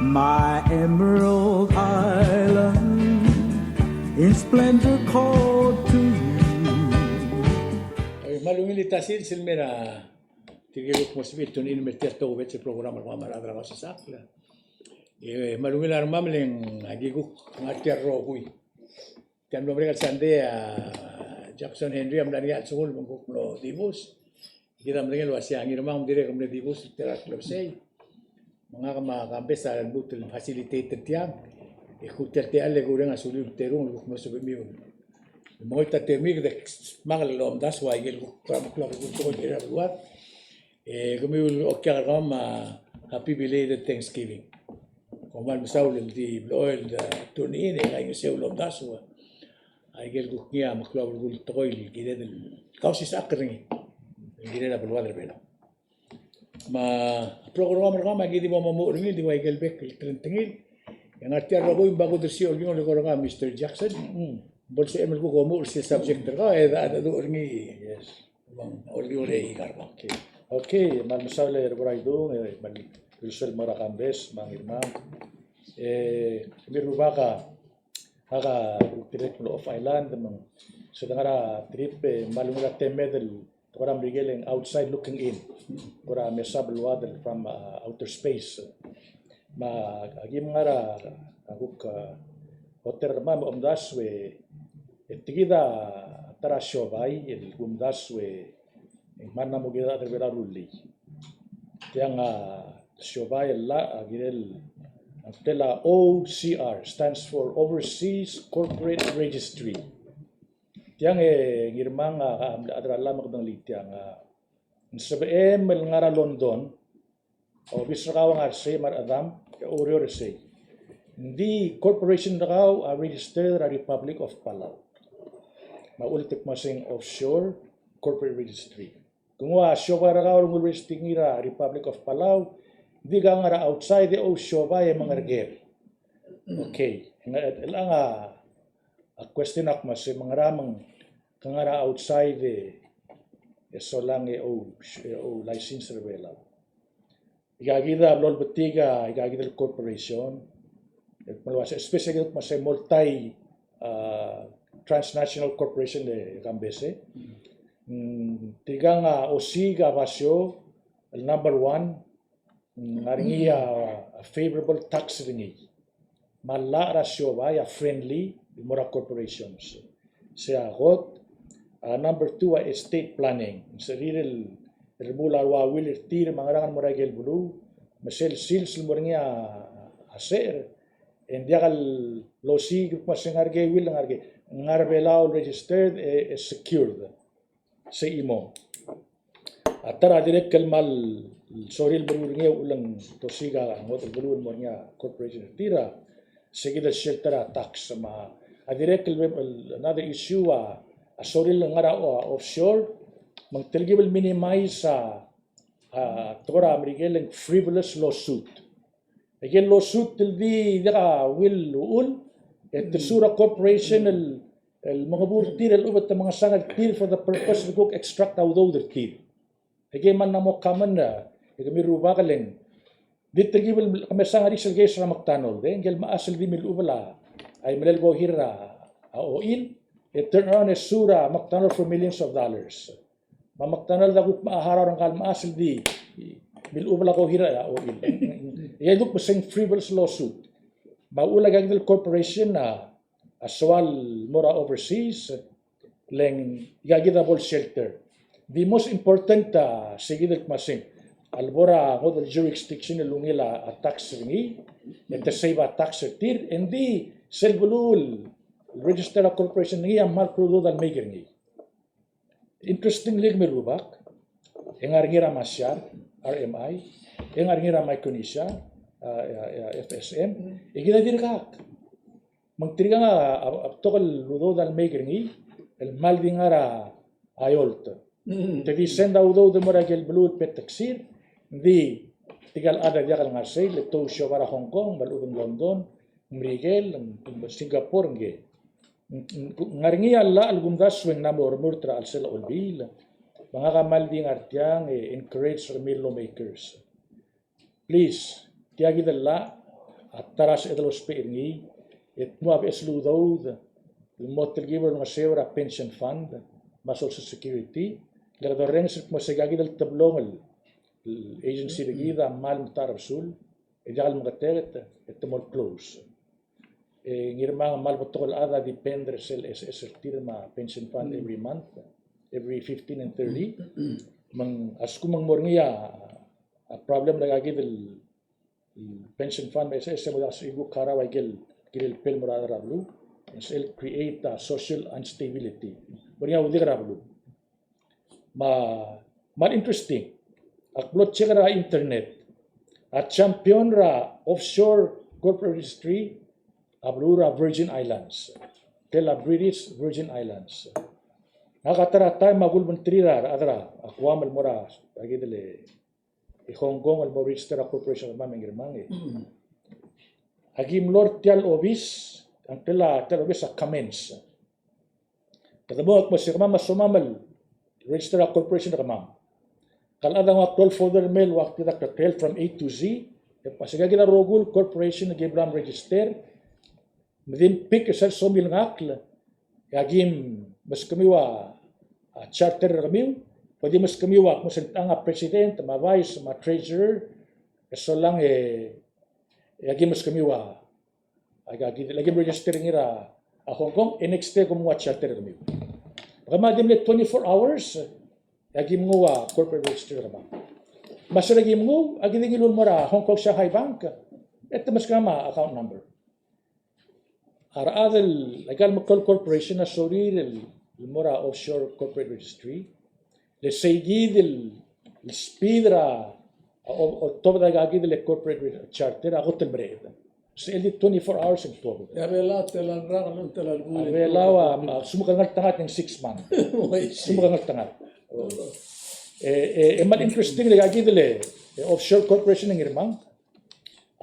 my emerald island in splendor called to you. Malumilitasin silmera tigiluk mosbit tunin meterto vece programa kamera grava sakla. Malumilar mamleng agiguk ngaterro hui. Kan mereka sandea Jackson Henry amdani at sungul mengkuk no dibus. Kita mereka luas yang irmang dire kemudian dibus terak lebih. Mga kambe sa butul facilitated tiang. Ikuter te alle gurang asulul terung luk masuk miu. Moita temig de magalom das wa igel kram klam ko dira luar. Gumi okkar gam happy belated Thanksgiving. Komal misaul di oil tunin ay ngiseu lom das wa. Igel guknya maklab gul toil gide del kausis akring. Gide la bulwa bela. Ma program rama gidi mo mamuring di wa igel bek trentengil. Yang artinya rago yung bago dersi olgi ngol ko nga Mr. Jackson. Bolso emel ko mo si subject ka ada do orgi. Yes. Bang olgi ore ikarba. Okay, mal misale beraido mal Rizal Maracambes mangirma. Mirubaka aga direct of island mang sedangara trip malumula temedel orang rigeleng outside looking in. Ora mesab luadel from outer space. Ma agim ngara aguk hotel ma umdas we etigida tara shobai el umdas we mana mo gida terbera rulli tiang shobai la agirel tela OCR stands for Overseas Corporate Registry tiang ngirmang adrala magdang litiang sabe mel ngara London o bisrakawang arse mar adam Orior say, the corporation raw are registered at Republic of Palau. Maulitik masing offshore corporate registry. Kung shoba raw ng registry ngira Republic of Palau, di ka nga outside the shoba ay mga regel. Okay, ilang a question ak mas mga ramang kangara outside so lang o license rewela. Igagida lol betiga igagida corporation malwas especially mas multi transnational corporation de Gambese tigang osiga basyo number 1 ngaringi favorable tax ringi mala rasyo ba ya friendly mora corporations siya got number 2 estate planning sa real Rebula wa will tir mangarangan mo ragel bulu masel sils lumurnya aser and diakal losi grup masengarge will ngarge ngarbelao registered secured sa imo atara direct kalmal soril bulurnya ulang tosiga ngot bulur mo nya corporation tira segida shelter tax ma direct another issue soril ngara offshore mag-eligible minimize sa tora American frivolous lawsuit. Again, lawsuit tildi daka will uul at sura corporation el mga burtir el ubat mga sangat tir for the purpose of extract outdo the tir. Again man namo kaman na kami ruba kaleng dit eligible kami sangat isel guys ra maktanol de engel maasel di mil ubala ay melel go hira oil it turn around as sura maktanol for millions of dollars. Mamaktanal da gut maaharaw ng kalma asal di bilubla ko hira ya o il. Iya duk beseng frivolous lawsuit. Maulag ang corporation na aswal mora overseas leng yagidable shelter. The most important sigidil masing albora ngod jurisdiction lungila tax ringi at the save tax tir and the selbulul register a corporation ngi amal krudo dal maker ngi. Interestingly, merubak, yang arngira Masyar, RMI, yang arngira Micronesia, FSM, igila dirkak. Magtriga nga tokal ludo dal maker ni, el mal di ngara ayolt. Tadi senda udo de moragel blue petaxir, di tigal ada dia kal ngasay, leto siya para Hong Kong, baludong London, Miguel, Singapore nge. Ngaringi alla algumdas swing na murtra al sila ulbil mga kamalding artyang encourage remilo makers please tiagi dalla Ataras edalos peringi, et muab eslu daud, motel giver ng sewra pension fund, ma social security, lereng sir mo segagi del tablong agency regida mal mutarab sul, ejal magatet et mol close. Ngirma mal botol ada dependre sel es tirma pension fund every month, every 15 and 30. Mang asku mang morngia a problem lagi del pension fund SS mo das ibu kara wagel gil pel murad rablu, sel create a social instability. Morngia udig rablu. Ma interesting. Upload check ra internet. A champion ra offshore corporate registry ablura Virgin Islands. Tela British Virgin Islands. Nakatara tayo magul menteri ra adra akwam al mora agi dele Hong Kong al mo register a corporation ma mengirmangi. Agi mlor tial obis ang tela obis a commence. Kadamo mo sirma masumamal register a corporation kamam. Kalada nga 12 folder mail wakti da trail from A to Z. Pasigagi na rogul corporation na gibram register. Medin pick sel somil ngakl. Yagim mas kamiwa charter kamiw. Pwede mas kamiwa kung sentang president, ma vice, ma treasurer. So lang yagim mas kamiwa. Lagim register ngira Hong Kong. Next day kumuha charter kamiw. Kamadim le 24 hours. Yagim nguwa corporate register ba. Mas lagim ngu agidingilul mara Hong Kong Shanghai Bank. Ito mas kama account number. Aradel legal makol corporation na sorry el mora offshore corporate registry. Le seguid el speedra o todo da gagi del corporate charter a hotel breda. Se el 24 hours in todo. Yabela telan ra non telan gule. Abela wa sumukan nagtangat ng 6 months. Sumukan nagtangat. Eman interesting le gagi del offshore corporation ng irmang.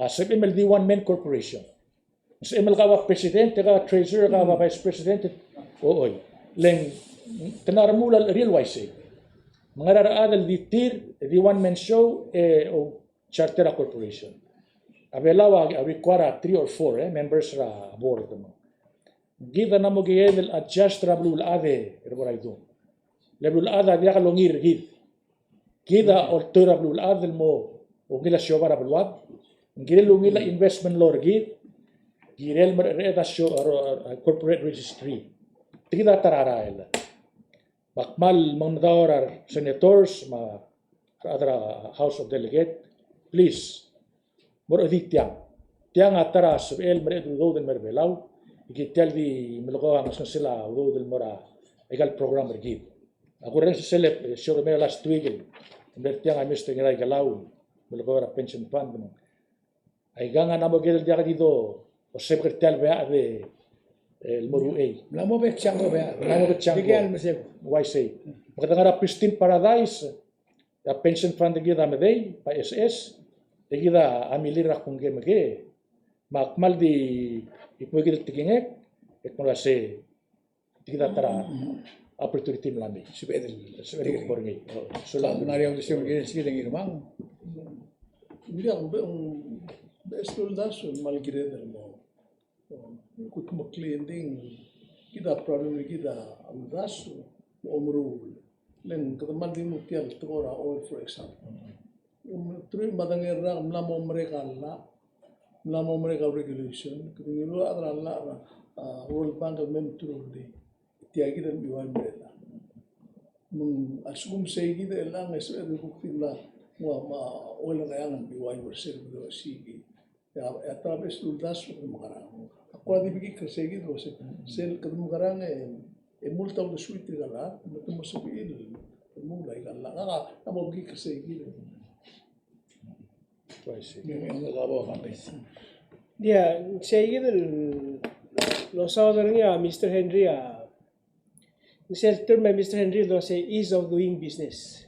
Sabi MLD one man corporation. Sa ML ka presidente, ka treasurer, ka vice president, ooy. Leng, tanaramula real wise. Mga raraadal di tir, di one man show, o charter a corporation. Abelawa, require 3 or 4 members ra board mo. Gida na mo giyedel adjust ra blul ade, erboray doon. Leblul ada dia kalongir gid. Gida or tura blul adel mo, o gila show ra blwad. Ngila lungila investment law gid. Girel mereda show corporate registry. Tigda tararael. Bakmal mandaorar senators ma adra House of Delegate. Please. Mor tiang. Tiang ataras el meredu do del merbelaw. Ikitel di melogo ang sila do del mora egal program bergid. Ako rin sa selep show me last week. Tiang ay Mr. Ngiray Galaw. Melogo ra pension fund mo. Ay ganga na mo gidel dia dito. O secretary ba de el moru a La mo bet chango ba. la mo betchang Digan masem. why say magdangara pristine paradise the pension fund gida medey pa SS gida amilira kung gemege makmal di ipugil tigingek et mo se gida tara opportunity mlami Sibedel. sebe ko ngi so Sa la nariyaw di siya sige ng irmang. Bilang estul daso malgire del mo. Kut mo cleaning kita problem kita am daso omru len kataman din mo tial tora oil for example. Tru madangera mlamo mereka regulation kudingilo adra la World Bank mem tru di tiagi dan biwan mereka. Mung asum segi de lang es edu kutila ma oil rayangan biwan bersih do sigi. Ya atrapes tuldas magarang. Ako di bigi kasegi do sel kadum magarang multa do suite gala, matum sabiil. Mula igala nga amo bigi kasegi. why say Yung nagawa kami. Yeah, say lo southern niya, Mr. Henry, shelter may Mr. Henry lo say ease of doing business.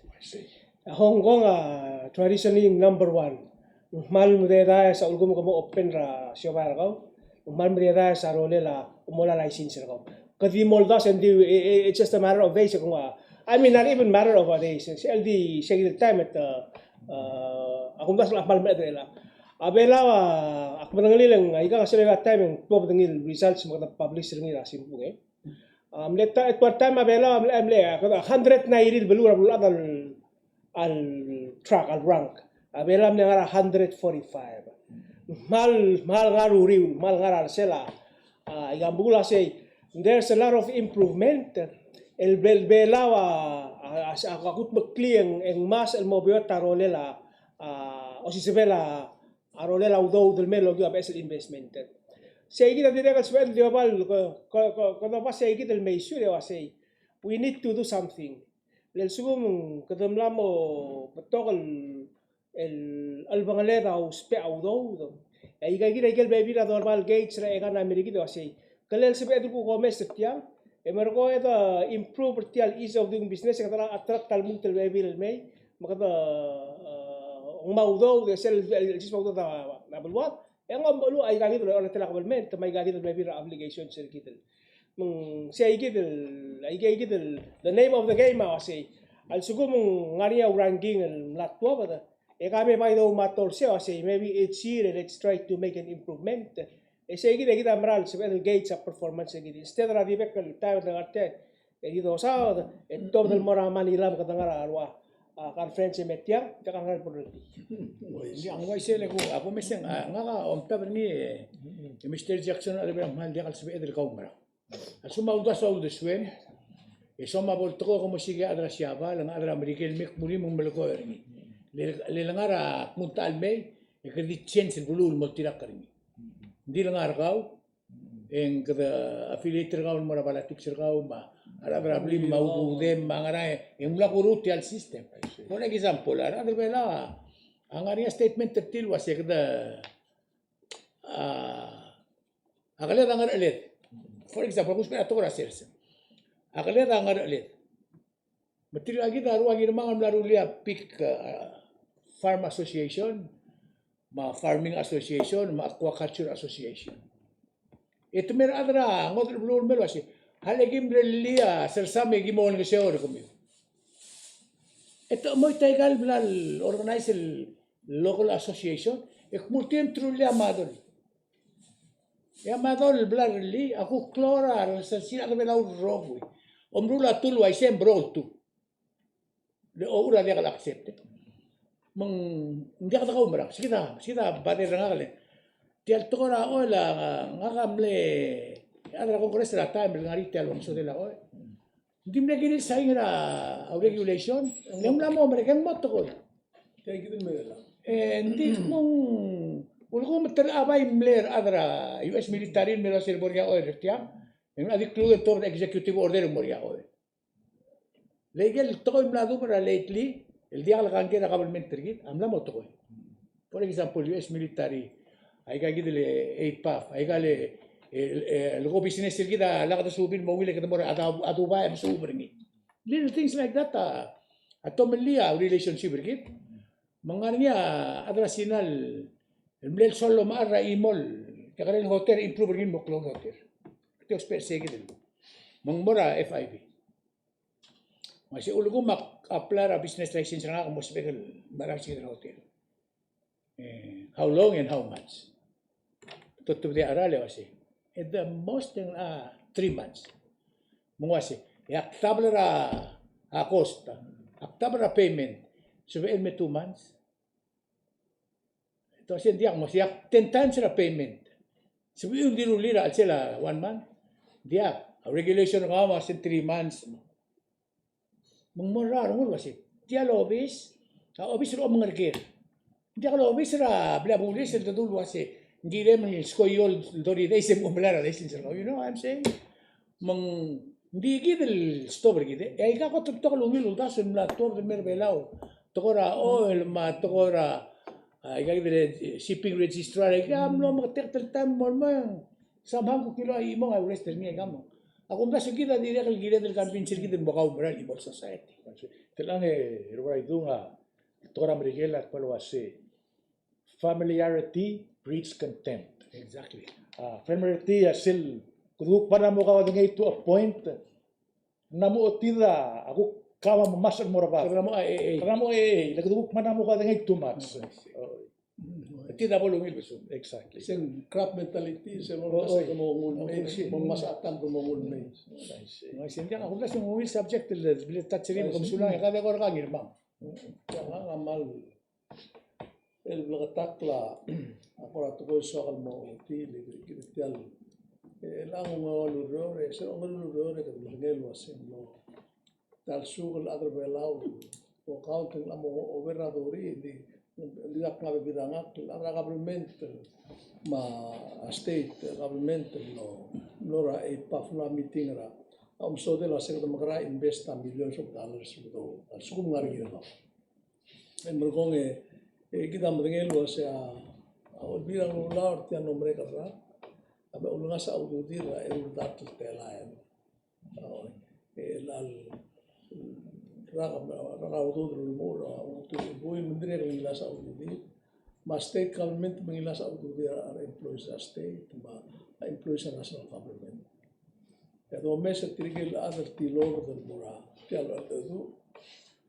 Hong Kong traditionally number 1. Mal mo dera sa ulgom ko mo open ra siya para ko. Mal mo dera sa role la umula license ra ko. Kadi molda sendi it's just a matter of days ko I mean not even matter of days. LD siya time at akong das mal mo dera. abela ak manangileng ay ka sila time yung top dengil results mga publish ringi rasim punge leta at part time abela amle 100 na irid belu al track al rank abela amle ngara 145 mal ngaruri mal ngaral sela igambula say there's a lot of improvement el bela akut magklieng ang mas el mobiot tarolela o si sebela arolela udo del melo gyo abes investment say kita dire ka swel dio bal ko pa say kita el meisure wa say we need to do something lel sugum kadamla mo betokal el albangalera o spe udo ay kita gel baby la normal gates ra egan ameriki do say kalel sebe edu ko mes tiang emergo eta improve tial ease of doing business katara attract tal mungtel baby el may makata موضوع يسال الجسم موضوع ده بالوقت yang ngomong ay gagit oleh telah kabelmen tamay gagit maybe obligation sir kita say gigit the name of the game say al sugo mong ngaria ranking el latwa bata kami may do mator siya say maybe each year let's try to make an improvement say gigit kita amral sa gates of performance gigit instead of the back time ng arte dito sa top del mora Manila katangara arwa conference metia jangan ngal perlu Hindi ang way sila ko ako meseng nga ka omta ni Mr. Jackson ala bilang mahal dia kalsabi edel kaumara. Asuma uda sa uda swim. Soma bolto ko musika adra siaba lang adra American mik muri mong malko ringi. Lelangara punta almay ikadi chance bulul mo tirak ringi. Hindi lang argaw en kada affiliate gaw mo balatik sirgaw ma ara problem maududem mangara en mula kuruti al system. For example, ara bela ang area statement tertil was kada akalet ang alet. For example, kung spera tora sales. Akalet ang alet. Material lagi daru agi mga mlarulia pick farm association, farming association, aquaculture association. Ito mer adra ngodel blur melo asi. Halegim relia sersame gimon ke seor kami. Ito mo itagal blal organize local association ek multim truly amadol. Ya amadol blal li aku klora sa sila ka bela urog. Omrula tulwa isem brol tu. Le ora dia kala accept. Mang hindi ka takaw marak. Kita bade rangale. Tial tora ola ngakamle adra kongres la time ngari tial wang so de la oy. Hindi mo nagigil sa inyo regulation. Ngayon lang mo, Amerikan mo ito ko. Kaya kita meron. Hindi mong, ulo ko matalabay mler adra, US military mera sir Moria oy, retiam. Yung adiklugan to na executive order Moria oy. Legal, ito ko yung mlado para lately, el dia kalakan kaya nakabalment trigit, amla mo ito ko. For example, US military, ay kagidili 8PAF, ay kali, lugo business kita lakad subin mawili kita mo adu ba am subring little things like that ato melia relationship rigit mga niya adrasinal mlel solo mara imol kaya hotel improve rin mo clone hotel ito persege din mangmora FIB masih ulugo mak apply business license nga mo spegal marang sige hotel how long and how much to the arale wasi at the most 3 months. Mungwasi, aktabla costa, aktabla payment, sabihin may 2 months. Ito siya diyak mo, siya 10 times na payment. Sabihin yung dinulira at sila 1 month. Diyak, regulation nga mo, 3 months. Mungmura, rungul wasi. Diya lobis, obis ro mga regir. Diya lobis ra, blabulis, el dadul wasi. Hindi naman yung skoyol dori na isip umalara na isin sila. You know what I'm saying? Hindi gidil stopper gide. Ay ka ko tuktok lumil ulta sun la tor de merbelao. Tokora oil ma tokora ay ka gidil shipping registrar ay ka amlo magtektel tam mo man. Samhang ko kilo ay mo ay western ni gamo. Ako ba sugida dire kal gide del convincer gide bakaw moral ibol society. Telang ruay dunga tokora merigela palo ase familiarity breeds contempt. Exactly. Familiarity asil kuduk pa na mo ka ngay to a point namu otida ako kawa mamasal mo raba. Karena mo Nagduguk pa na mo ka ngay too much. Tidak boleh ngil besul. Exactly. Isang crab mentality, sa mga kasi kumungul may, mga masaktan kumungul may. Ngai dia aku kasi ngil subject bila tatsiri mo sulang kada ko ka ngil bang. Kaya amal, el blagatakla, ako rato ko sa kalmo, tili, kitial. Lang mga lurore, sa mga lurore, kad mahagel wasin mo. Tal sugal adro belaw, o counting amo overadori, lihat ngabe bidangak, la government, ma state government lora e pafla meeting ra. So de la secreta magara invest millions of dollars beto. Sukum ngari no. En bergong kita mendengel was ya awal bilang ular tiang nomor kara. Abe ulunga sa ududir ra dat tela ya. Lal raga ududir mura untuk bui mendire ngila sa ududir. Ma state government mengila sa ududir are employees of state, ma employees of national government. Kado mesa tirigil adar tilor del mura tialo adu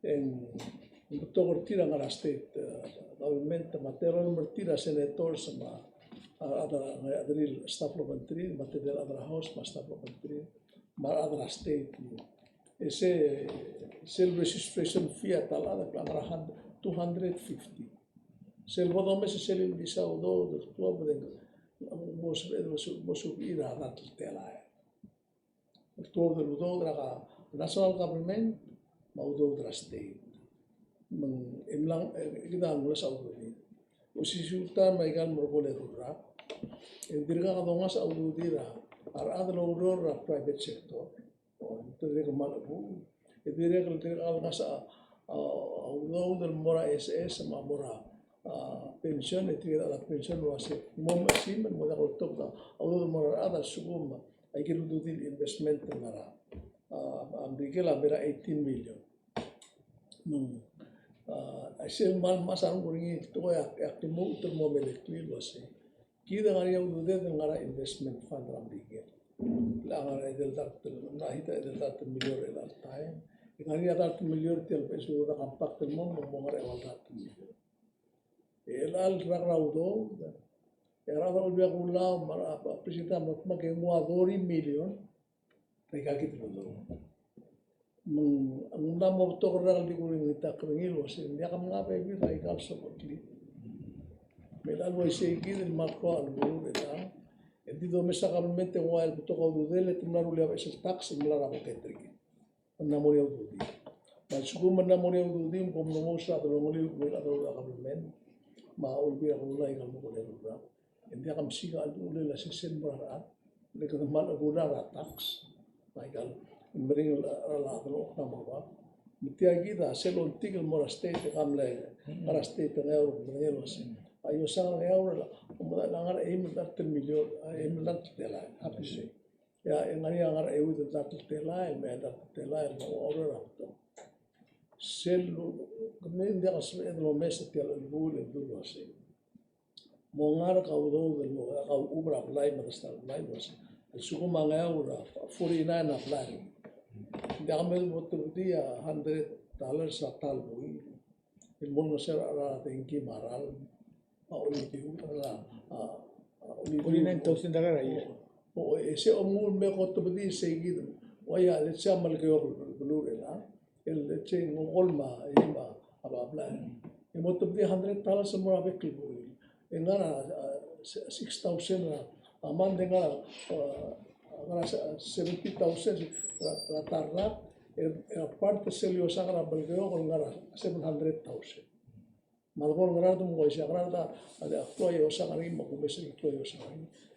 en togor tira ngara state government matero mertira senator sama ada adril staff menteri material adra house ma staff menteri ma adra state ese self registration fee tal ada klangarahan 250 sel bodo mesa sel bisa udo del tua beden bos ira dat tela todo el udo draga national government mau udo dra state meng emlang kita ngula sa udo ni usi sultan maigal morgole rura en dirga kadonga sa udo dira ar adlo udo ra private sector to de mal bu e dire que al nasa udo del mora ss ma mora pension e tira la pension wase mom sim mo da ko da udo mora ada suguma hay que reducir investment ngara ambigela bera 18 million asel mal masang kuringi to ya temu mo melekli wase kida ngari udude ngara investment fund ambigel la ngara del dat na hita del dat million el time ngari dat million tel peso da kampak tel mo ngara el dat million el al raudo era da ulbia kula mara presita matma ke muadori million rega gitu loh mengundang mau to korang di kuring kita keringil wasin dia kam ngape bi dai kal sokli melal wa sei gil marco al buru eta edi do mesa government wa el to ko dudele tumnaru le ese tax mlara ko ketrik namori ududi ma suku namori ududi kom no mosa to ngoli mela do government ma ulbia kula ikal mo ko le rura dia kam siga al ule la sesen bara le ko mal guna ra tax baikal bring la lo na ba mitia gida selon tigel mora state kam le para state euro bring lo se ayo sang euro la mo la ngar e mi dat million e mi dat tela apise ya ngari ngar e ud dat tela e me dat tela e mo ora ra to selu kemen dia asme lo mes tela bule do se mongar kau do del mo kau ubra play madasta play was el suku manga ura 49 na play dia amel botu dia $100 satal bui el mono ser ara tenki maral oli tiu la oli o ese omul me koto budi seguido waya le chamal ke yo blure la el che ngolma ima aba play el moto budi $100 semua bekli bui engara 6,000 aman dengan 70,000 ratarra parte selio sagra belgeo con ngara 700,000 malgor ngara tu mo sagra da ada aktoy o sagra mo ko besi aktoy o sagra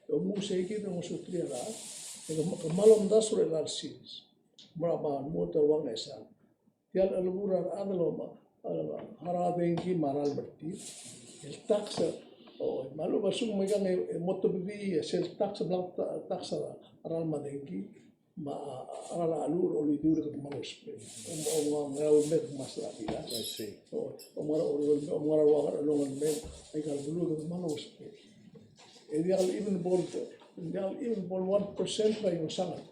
o mu segi de mo sutria la e malom da sur el alsis braba motor wang esa tial albura adlo haradengi maral berti el tax malu basung megang moto bidi sel tax blank tax aral madengi ma aral alur oli dur ke malos o ngau met masla bila o mara wa longan me ai kal bulu ke malos dia even bol 1% pa yung sangat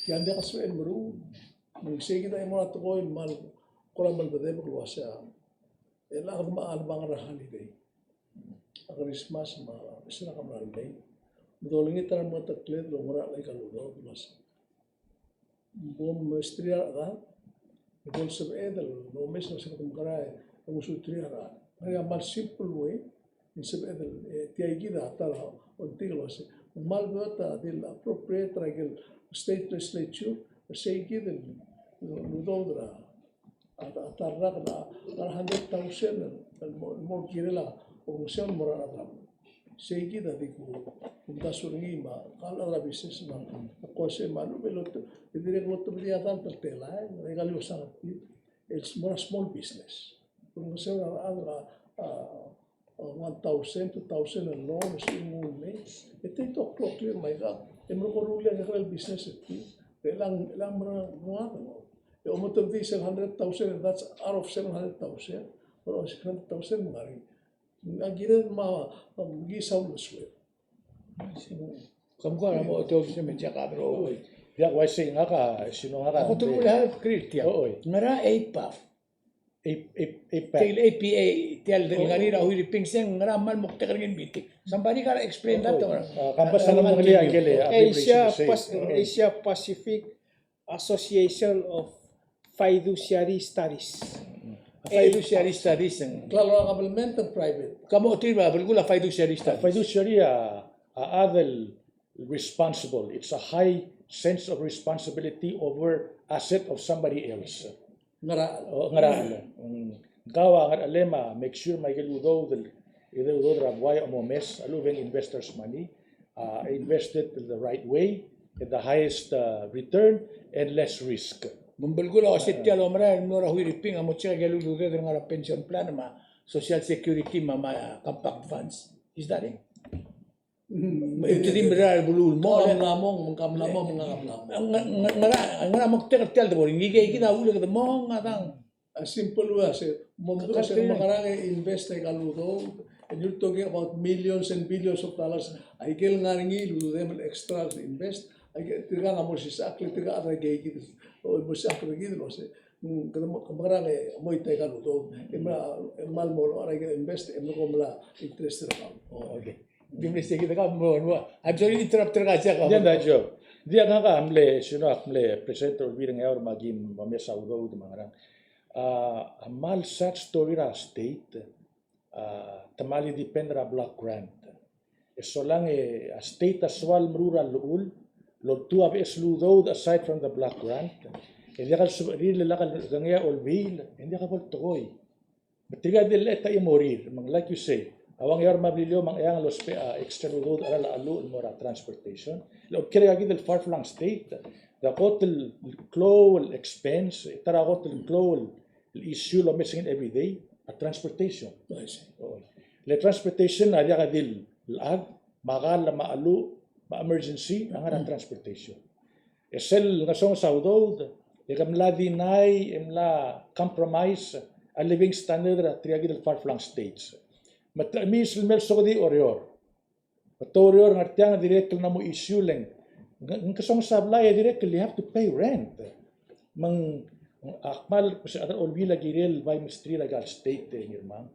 yan dia kaso en meru mengse kita mo ato ko mal kolam bal bade ko wasa ela ma al bang rahani dei Christmas sila kamran day. Dolingi taran mga taklet lo mura lay kaludo mas. Bom mestria da. Bol sab edel no mes na sa kumkara ang usutria ra. Kaya mal simple way in sab edel tiay gida tara until was. Mal bota del appropriate regel state legislature say given ludo da. Atarrak na 100,000 more kirela Pengungsian murah alam. Segi tadi ku kita suringi ma kalau ada bisnis ma kuasa malu belot jadi kalau tu berjatan tertelai mereka lu sangat it's more small business. Pengungsian ada 1,000 2,000 alone semua ni itu klok clear mereka mereka rulia kalau business itu lang murah ya umur tu 100,000 that's out of 700,000 or 600,000 mari. Akhirnya gisaw luswe. Kamu kan mau tahu sih menjaga bro. Ya wasi ngaka sino ngaka. Aku tuh udah kritik. Ngara APAF. APA tial ngari rahu di pingseng ngara mal mukta keringin bitik. Somebody gotta explain that orang. Kampas na mo ngali agile. Asia Pacific Association of Fiduciary Studies. Fiduciary studies yang Kalau government and private. kamu terima bergula fiduciary studies. Fiduciary adel responsible. It's a high sense of responsibility over asset of somebody else. Ngara. Gawa ngar alema make sure may geludo rabway amomes aluveng investors money invested in the right way at the highest return and less risk. Membelgula aset tial omra nora huiriping amo cia gelu dude dengan pension plan ma social security ma compact funds. Is that it? Itu di berar bulul mo Lamong ngara mo tial de boring gige kita ule ke mo ngadang. simple was membuka sekarang invest kalau do and you're talking about millions and billions of dollars. I get ngaringi lu them extra invest. I get tiga ngamor sisa akli tiga ada gay gitu. Oh mesti akli gitu loh sih. Kemarin mau itu kalau do mal molo ada invest emang komla interest terkau. Oh okay. Dimesti kita kan mo. I'm sorry interrupt terkaca ka. Dia dah jawab. Dia ngaka amle sino amle presenter birang yaur magim mamesa udo mangarang. Amal such story ra state tamali dependra block grant. So lang a state aswal rural luul lo tu abes ludo aside from the block grant. Hindi ka really lakal gangya olbil hindi ka bol toy. Betiga dileta imorir like you say. Awang yar mabilio mang yang los external road ala alu mora transportation. Lo kaya gid el far flung state. The hotel clow expense tara hotel clow issue lo missing every day a transportation. Le transportation ada kadil lag magal la maalu ma emergency ang transportation. Esel nga song saudod ikamla dinay imla compromise a living standard at triagid far flung states. Matamis mel sogdi orior. Patorior ngartiang direct na mo issue lang. Ng kasong sablay direct you have to pay rent. Mang akmal sa other olvila girel by mystery legal state nirman.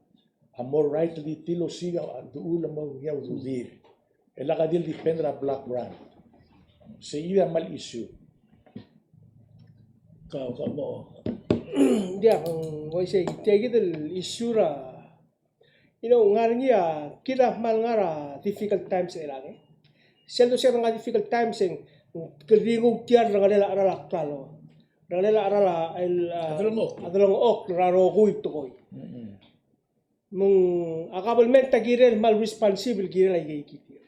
A more rightly tilo siga duula mo yaw dudir. Ela kadil dependra black brand. Sa iya mal issue. Kau mo. Dia kung say take the issue ra ngaringi kita mal ngara difficult times elang sendo siya nga difficult times en kelingog tiar ngalela arala klalo ngalela arala el adalong ok raro kuy to koy mung akabalment tagirel mal responsible girel ay kiti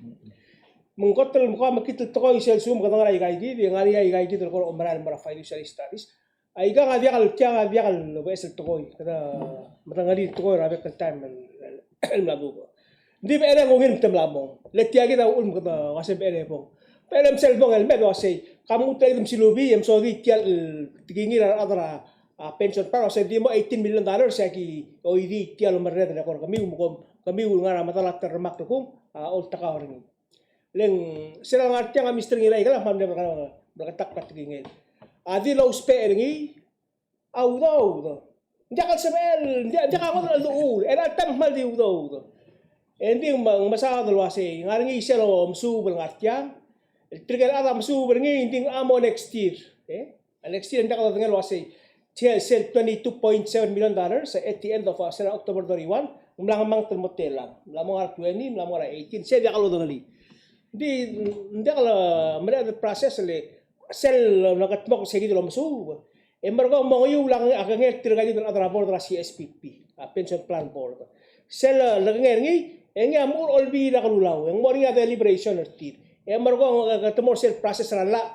mung kotel mo makita to koy sel sum kadang ay gidi ngari ay gidi ko omral mara financial studies ay ga dia kal besel to koy kada matangali to koy rabe kan time Lago. Hindi ba ere ngin temlamong. Letia kita kada kasi ere po. Pero selbong el medo say kamu tayo silubi em sorry tial tingin adara pension para say di mo $18 million sa ki o idi tial merred na ko kami ngara matalak termak to kung ol taka ring. Leng sila ngartia nga mister ngira igala pamde berkatak patingin. Adi lo uspe ringi audo. Dia kan sebel, dia kan kalau luul, era tam mal di udo. ending masalah wasi ngaringi selo msu belangatya trigger ada msu berengi ending amo next year next year ndak ada wasi sell $22.7 million at the end of October 31 mlang termotelang mlang 20 mlang 18 saya dia kalau dengali di ndak kalau mereka proses le sell nagatmok segi dalam msu mereka mau ulang akan terkait dengan rapor dari CSPP pension plan board sell lagi engi amur olbi na kalulaw ang morning ada liberation ertir mereka ketemu sell proses rala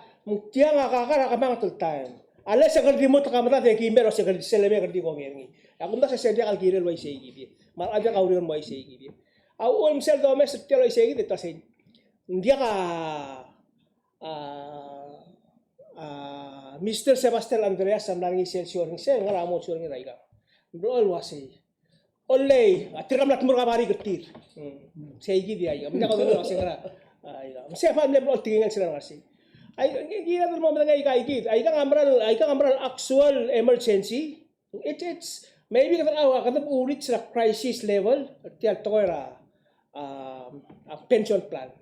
tiang akakara kamang time ala sa kaldi mo takamata de kimber o sa kaldi selebe kaldi ko ngi ako nda sa sedia kal kirel way segi di mal aja kaurion way segi di au om sel do mes telo segi de tasin dia ka Mr. Sebastian Andreas samlangi sel sioring sel ngara mo sioring raiga bro wasi olay atiram lat mur kabari ketir segi dia ya minta ko do wasi ngara ay siapa level tinggal sila wasi ay gila mo mga ay kang amral actual emergency it's maybe kada reach la crisis level tial toira pension plan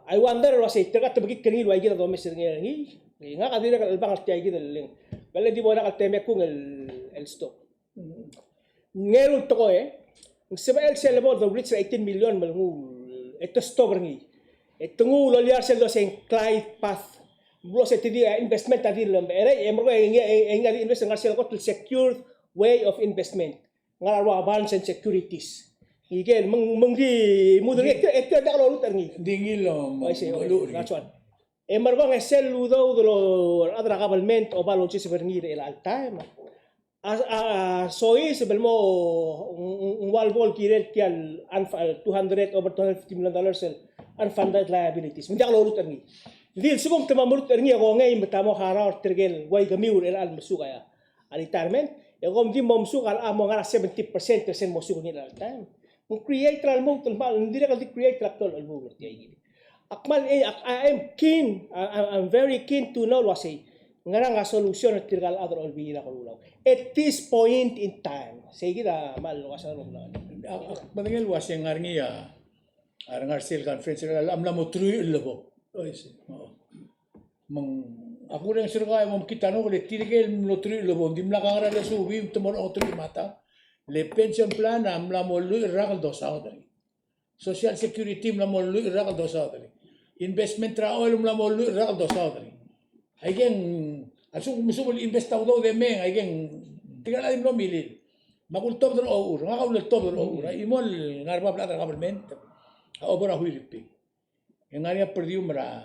I wonder was it taga tabagi kanil wa gila do mesir ngi nga kadira kal bang tiay gila ling bale di mo na kal teme kung el stock ngero to ko seba el selebo do reach 18 million malngu ito stock ngi tungu loliar sel doseng Clyde path bro se tidi investment tadi lembe ere emro enga invest ngar sel ko to secure way of investment ngarwa bonds and securities igen mengdi mudeng et da kalau lutar ngi Dingil lo malu ngachuan emro ngar sel ludo do adra government o balon chis vernir el alta soi sebelmo wal bol kirel tial anfal 200 over 250 million dollars sel unfunded liabilities. Hindi ako lulot ni. Dil subong tamamurut ni ako ngay matamo haraw tergel way gamiur el al masukaya. Retirement, ako di momsuk al amo nga 70% mosuk ni al time. Mo create al mo tulmal hindi na kaldi create al al mo ti ay. Akmal I'm very keen to know wasi nga solution at tirgal other all bihira ko lulaw. At this point in time, sige da mal wasa ro na. Madangel wasi ngarngiya arangar sale conference alam mo true lebo mang ako rin sirga mo kita no le tirigel mo true lebo dim la kangara le subi tumor otro mata le pension plan amla mo lu ragal dos awdari social security amla mo lu ragal dos awdari investment traol amla mo lu ragal dos awdari aigen asu musubol investa do de men aigen tigala dim no milil makultob do ur ngakaw le tob do ur imol ngarba plata government obra huilipi engaria perdiu mara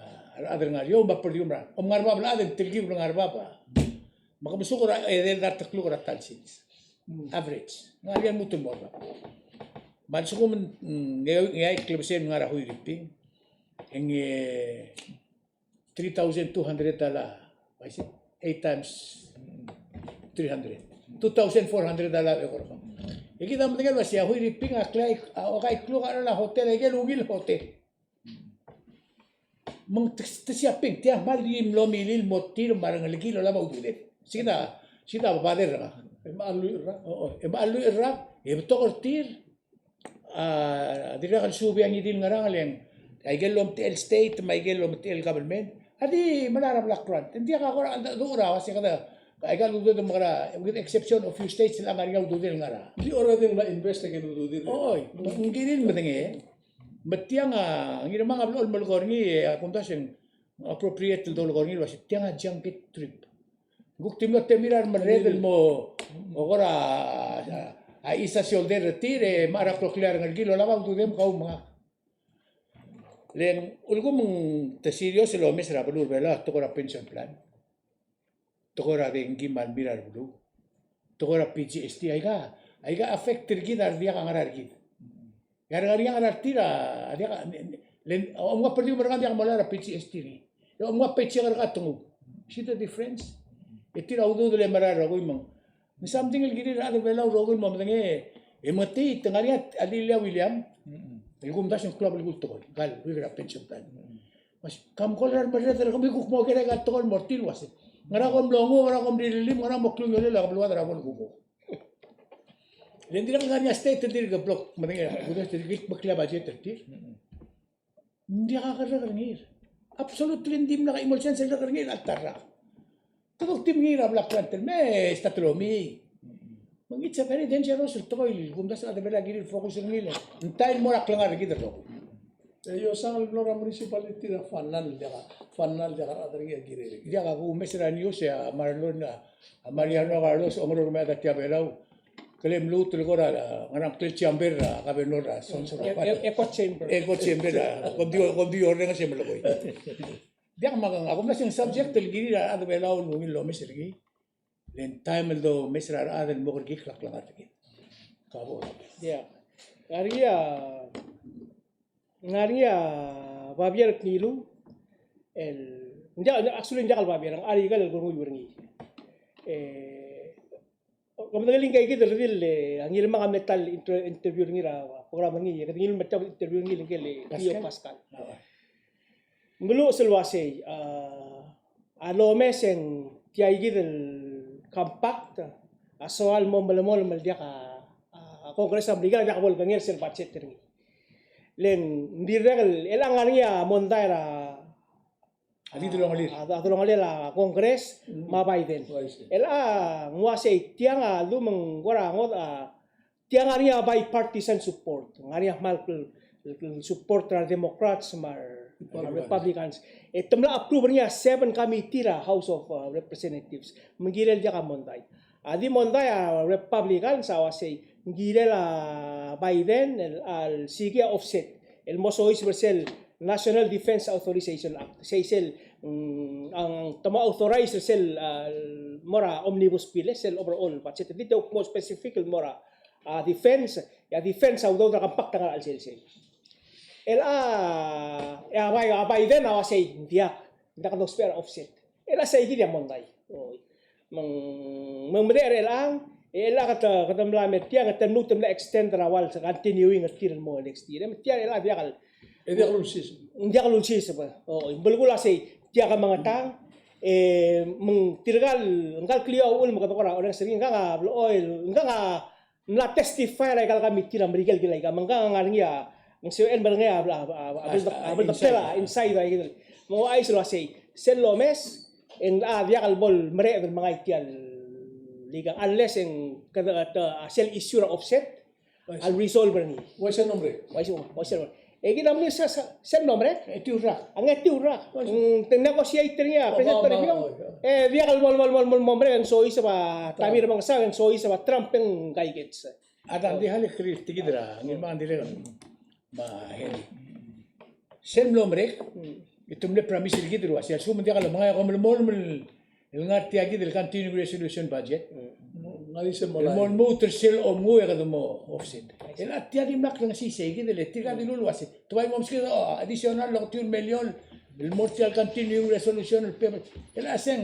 adar ngario ba perdiu mara ngarba bla adar tilgi ngarba ba maka besukura edel dar taklu kora talsis average ngaria mutul morba bal sukum ngai klebsen ngara huilipi eng 3,200 dala paisi 8 times 300 2,400 dala ekor iki dam tinggal masih aku di ping aklai okay keluar la hotel lagi lugil hotel meng siaping tiang mal di lo milil motir barang lagi lo lama udulet sida bader ra emalu ra beto kortir dira kan subi ang idil ngarang leng ay gelom tel state may gelom tel government adi manara black front hindi ka ko do ra wasi kada ay gal udo mga with exception of few states lang nga udo din nga di already na invest ke udo dir oy ngidin madenge batiang ngira mga blol malgor ni akuntasen appropriate do lgor ni was tiang junket trip guktim no temirar manredel mo ogora a isa shoulder retire mara proclear nga gilo lama udo dem kau mga len ulgum te serious lo mesra belur bela to kora pension plan tokora dengi man mirar bulu tokora PGST aiga affected gidar dia kangarar gid gar yang arar tira dia len omga perdi mereka dia malara PGST ni omga pechi gar katungu see the difference etira udu dele marar rogo imang ni something gidi ada bela rogo mo menge emati tengaria adilia William ilgum dashin club ilgul to gal wira pension plan mas kam kolar mereka kami kuk mo kira gatol mortil wase ngara kom longo ngara kom dililim ngara moklung yole la kabluwa dara kon kuko Hindi na kanya state hindi ka block madinga. Kuda tigil bakla budget terti. Hindi ka karangir. Absolutely hindi mo naka-emulsion sa karangir at tara. Todo tim ngira black planter me statlomi. Mangit sa kani dangerous to ko gumda sa adabela gilil focus ngile. Entay mo raklangar gidero. Yo sang Lora municipality na fanal jaka adringi agire. Dia ka ku mesra news ya Marlon na Mariano Carlos omro me da tiabelaw. Kalem lu tulgora ngarang tel chamber ka benora sonso pa. Echo chamber. Ego chamber kondi orde nga semelo koy. Dia ka magang ako masing subject tel giri ada belaw ngil lo mesrgi. Len time do mesra ada mo gi klak langar tigi. Kabo. Ya. Ngaria babiar knilu actually jakal babiar ang ari gal gurungu yurngi. Kemudian kayak gitu real ang ilmu kami metal interview ngira program ngira kemudian ilmu metal interview ngira kele Tio Pascal. Ngelu selwase alo meseng tiai gitu compact soal mau melemol dia ka kongres amerika dia kabul ngir sel budget ngira. Len direl elangania montaira Adi tulong alir. Tulong alir la kongres ma Biden. Ela nguasai tiang lu menggorangot tiang ania bipartisan support. Ngania mal support tra Democrats mar Republicans. Temla approve nya 7 committee ra House of Representatives. Menggirel dia ka montai. Adi montai Republicans awasai ngirel Biden al sige offset. El mosois bersel National Defense Authorization Act. Sel ang tama authorize sel mora omnibus bill sel overall budget. Dito mo specific mora defense au do kampak tagal al sel. Biden awasay dia ka spare offset. Say gidi monday. Mengmeder lang kata melamet dia kata nutem la extend rawal sa continuing at tiran mo next year. Dia dia kal Dia lucis. Dia lucis ba. Belgula say dia ka mga tang mengtirgal engkal kliaw ul makatokora orang sering nga oil nga na testify ra kal kami tiram rigal gilay ka mangga ngarnya mengsiwen barangay abel tela inside ay gitu. Mo ay sila say sel lomes en dia kal bol mere ng mga itial liga unless en kada sel issue ra offset al resolve ni. Why sa nombre? Why kita muli sa nombre Etiura. ang etiura negotiator niya president niya dia kal mol nombre ang soy sa tamir mga sa ang soy sa Trump ang gaigets. Ada di halik tigidra ngil ma andile ma heli. Sem lomrek itumle promise gidru asia sum dia kal mga mol ngati agi del continuing resolution budget. Ngali sa El molay. mo tersel o mo ya mo offset. El atia di mak lang si segi del tiga di lulu ase. Tuwai mo mski additional lo 1 million el mortial continuing resolution el paper. El aseng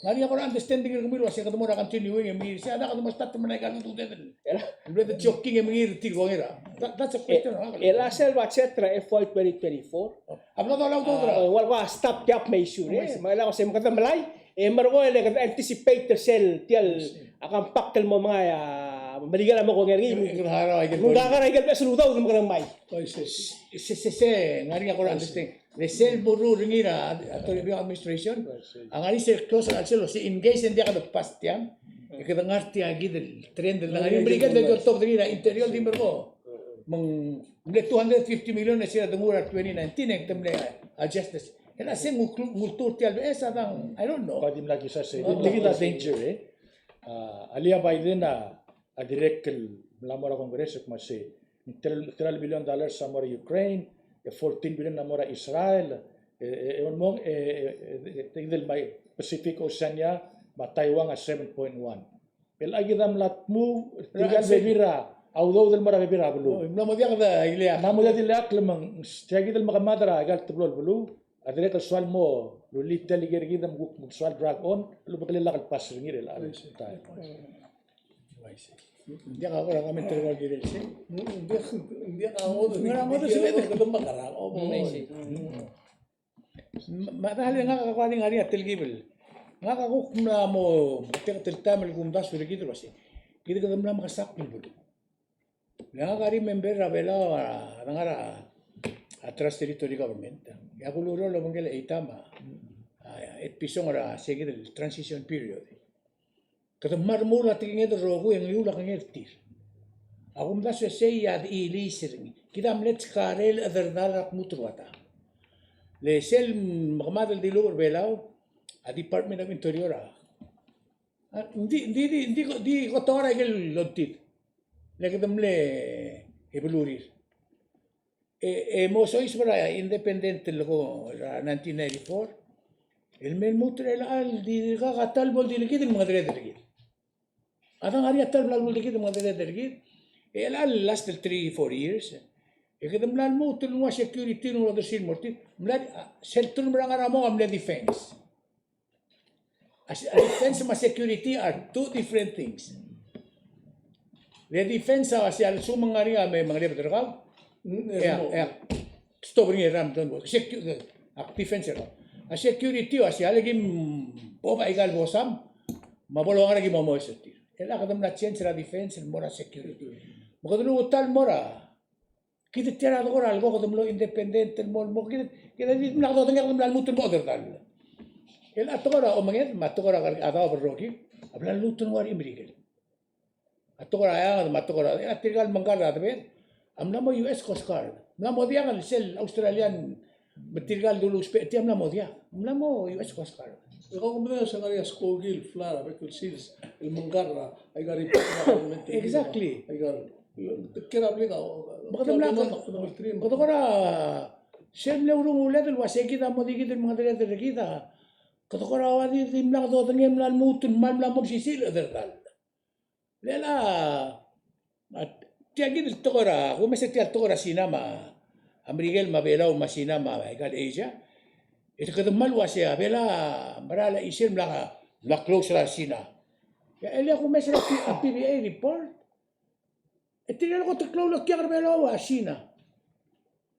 ngari ako understanding ng miro ase kadmo na continuing mi si ada kadmo start man ka lutu del. El the choking mi ti go era. That's a question. El asel etc FY 2024 Ablo do dra. wala stop gap measure magala ko sa mga malay margo ele anticipate sel tial akan paktel mo mga maligala mo ko ngari Haro ay mung gagaragal pa suludaw ng mga may se ngari ako understand. Resel buru ringira ato yung administration. Ang ari sel close al selo si engage hindi ka past yan. Ikita ngarti agi del trend del ngari brigade del top ringira interior di mergo. Mong 250 million na sila dumura 2019 ang tamle adjust. Kaya sing multur tial esa dang I don't know. Padim lagi sa say. Dili na danger alia Biden na direct lamora Kongreso kuma say $12 billion sa mora Ukraine, 14 billion na mora Israel, ewan mong tigdil may Pacific Oceania, ba Taiwan nga 7.1. Pel agidam lat mo tigal bebira, audaw del mora bebira bulu. Namo dia kada ilia. Namo dia dilak lemang tiagidal makamadra agal tublol bulu. Adire ka swal mo lulit dali gergidam guk swal drag on lu bakal lakal pas ngire la. Dia ka ora kami tergal gire si. Dia ngawod. Ngawod sila ito. Kadang makarang. Matahali nga kakaling hari at tilgibel. Nga kakuk na mo tel tamal gumdas uri gitu kasi. kita ketemu lama kasakil bulu. Yang kari member rabela nangara atrás territory government. Ya kuluro lo mengkele itama. Episong ra sige del transition period. Kata marmura tingin itu rogo yang yula kangertir. Aku mda say ad ilisering. Kita mlet karel adernal mutuata. Le sel magmadal di lugar belao a Department of Interior. Di kotora igel lotit. Le kita mle evoluir. Mo sois para independent lo 1994. El men mutre al di gatal bol di likid madre dergid. Adang ari atal bol likid madre dergid. El al last 3-4 years. E kita mlal mutre no security no do sil morti. Mlal shelter mranga mo amle defense. As defense and security are two different things. The defense si al sumang ari may mga dergaw. Stop ring ram don. Defense ra. A security o siya lagi popa igal bosam mabolongan lagi mo setir. Ela kadam na change ra defense and mora security. Makadulu utal mora. Kita tira agora algo kadam lo independent mo kita di na kadam kadam lan mutun mo dal. Ela atogora o manget matogora ada berroki ablan lutun wari amerikal. Atogora ya matogora ela tirgal mangala tabe amna mo US Coast Guard. Na mo dia kan sel Australian bertirgal dulu seperti amla mo dia. Amla mo US Coast Guard. Kalau kemudian saya skogil, flara, betul sils, el manggarra, agar itu Exactly. agar kira beli kau. Bakit kora siyem le urung ulit el wase kita mo di kita mga dere kita. Kato kora wadi timla kato tangem lan mutun mal mo sisil derdal. Lela at tiagi del tokora, kung mesek tiag tokora sinama. Amerikel mabela o masinama egal Asia. Ito kadamal wasya bela marala isil mlaka la close la sina. Ya elia kung mesek PBA report. Tinala ko tuklaw lo kya bela wa sina.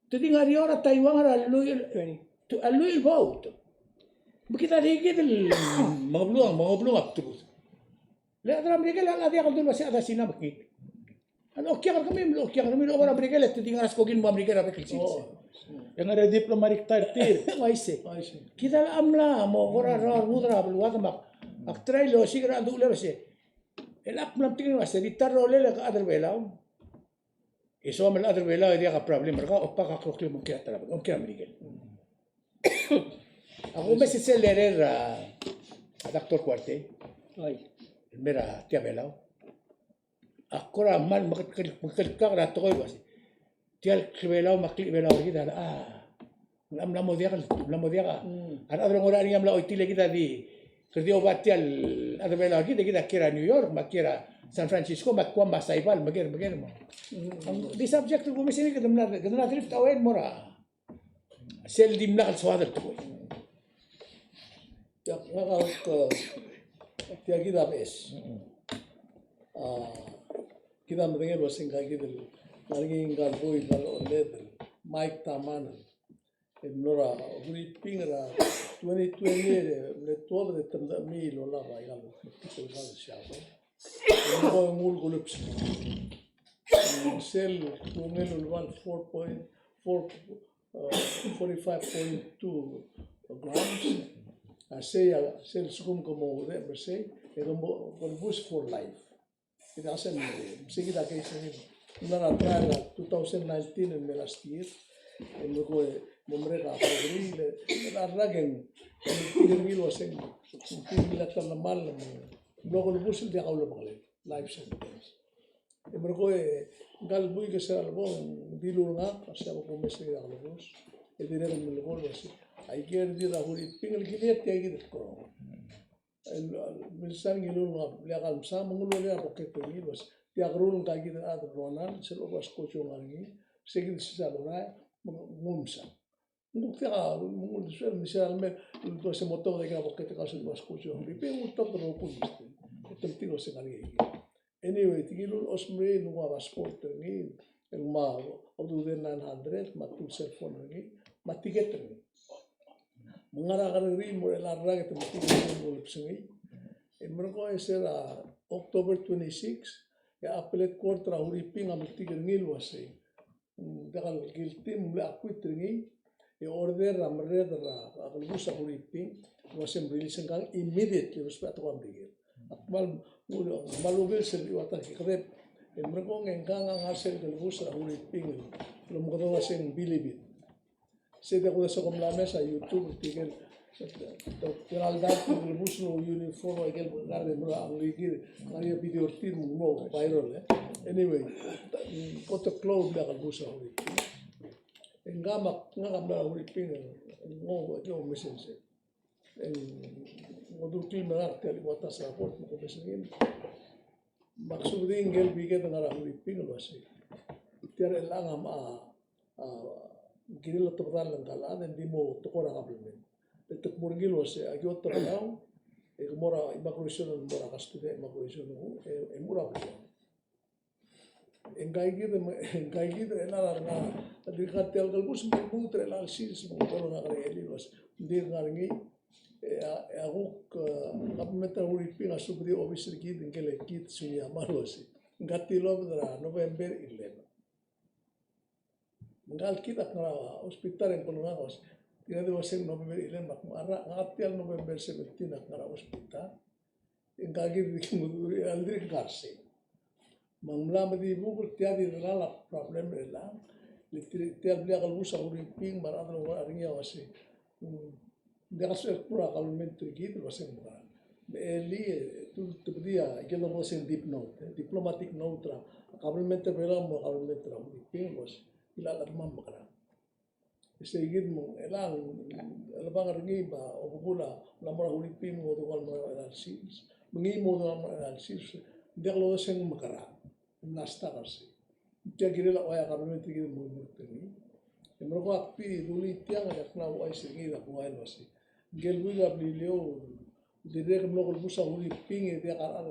Tadi ngari ora Taiwan ara aluil vote. Kita dikit mga bluang up La tra Amerikel la dia kaldo wasya ada sina bakit. Ano kya kami lo ora Amerikel tadi ngaras kogin mo Amerikel apa kilsis. Yang ada diplomatic tartir. Maise. Kita amla mo ora mudra belwat mak aktray lo sigra adu le base. El ap nam tingin wase ditarro le ka adar belao. Iso am el adar belao dia ka problem mereka opa ka krokli mo kya tara. On kya Amerikel. Ako bese selerer Dr. Cuarte. Ay. Mera tia belao. Akora mal makakal ra tokoy wase. Tial belao makli belao kita la modia ada orang orang yang melakukan itu kita di kerja obat tial ada belao kita kira New York makira San Francisco makwa masaibal magir mo di subject ko mesini kita drift away mora sel dimna al swadar to Ya ngakak tiagi dabes. Kita mendengar bahasa Inggris gitu. Lagi ingat boy kalau led Mike Taman, Nora, Uri Pingra, 2020 le todo de tanda mil o la vaya lo que va a ser. No mul gulups. Sel kumel ulwan 45.2 grams. Así sel sum como de berse, era un bus for life. Kita asan sige da kay sa nara 2019 en last year en luego nombre ka progril la ragen tirmil wasen tirmil tan mal luego el bus de aulo bagale life sentence en luego gal bui que será algo dilurga así algo mes de aulo bus el dinero en luego así hay que ir a huri pingal gilet te hay que ko el mensaje que lo le hagan sama ngulo le porque te miros ti agrun ka kita ad ronan se lo vas cocho ngi seguir se salora mumsa ngu tira ngu se misalme lo se motor de porque te caso vas cocho ngi pe un top ro puniste te tiro se ngi anyway ti lo osmre no va sport ngi el ma odu de 900 ma tu cell phone ngi ma ticket ngi mengara-ngara ri mo la raga te mati mo psengi Mereka esera October 26 ya appellate court ra huriping am tigil ngil wase. Dakal guilty mule akui tringi e order ra mred ra akal busa huriping wasem release kang immediately respect to am digil. Akmal malugil sel iwata kikrep mereka ngengkang ngasel kal busa huriping lo mo ko wasem bilibit. Sida ko sa komlame sa YouTube tigil Kenal dati ng muslo uniform ay kel garde mura ang ligir kaya video tin mo viral anyway koto cloud na kalbusa uli engamak nga kamla uli ping ngo yo mesense en modu tin na arte ali wata sa report mo ko mesengin maksud din gel biget nga uli ping lo asi tiara lang ama ginila to lang kala den di mo to ko ra kablen Betuk murgil was agyot talaw mora immigration mora kastude immigration mura engkaigi de ela na adikat tel galbus mutre la sis mo tolo na kare was dir ngarngi aguk kapmeta uri pinga subri officer ki dingele kit sunya malos gatilo dra November 11 ngal kita ngara hospital en polongos Tira de waseng November 11 makmara ngatial November 17 ngara hospital engkagi bikin aldri karse mamla madi bubur tiadi lala problem rela litri tial blia kalau busa uri ping marado aringia wase dia kasu pura kalau mentu gitu waseng mura eli tu dia gelo waseng deep note diplomatic note ra kalau mentu bela mo kalau mentu uri ping was ilala mamma Istigid mo elang alabang ringi ba o bubula lamora hulipin mo do kalma analysis mengi mo do analysis deglo seng makara nasta kasi tiya girela oya kabel tigid mo tini emro ko akpi duli tiang ya kna o ay singi da ko ay wasi gelbu ga bilio dire kam lo busa hulipin e dia kar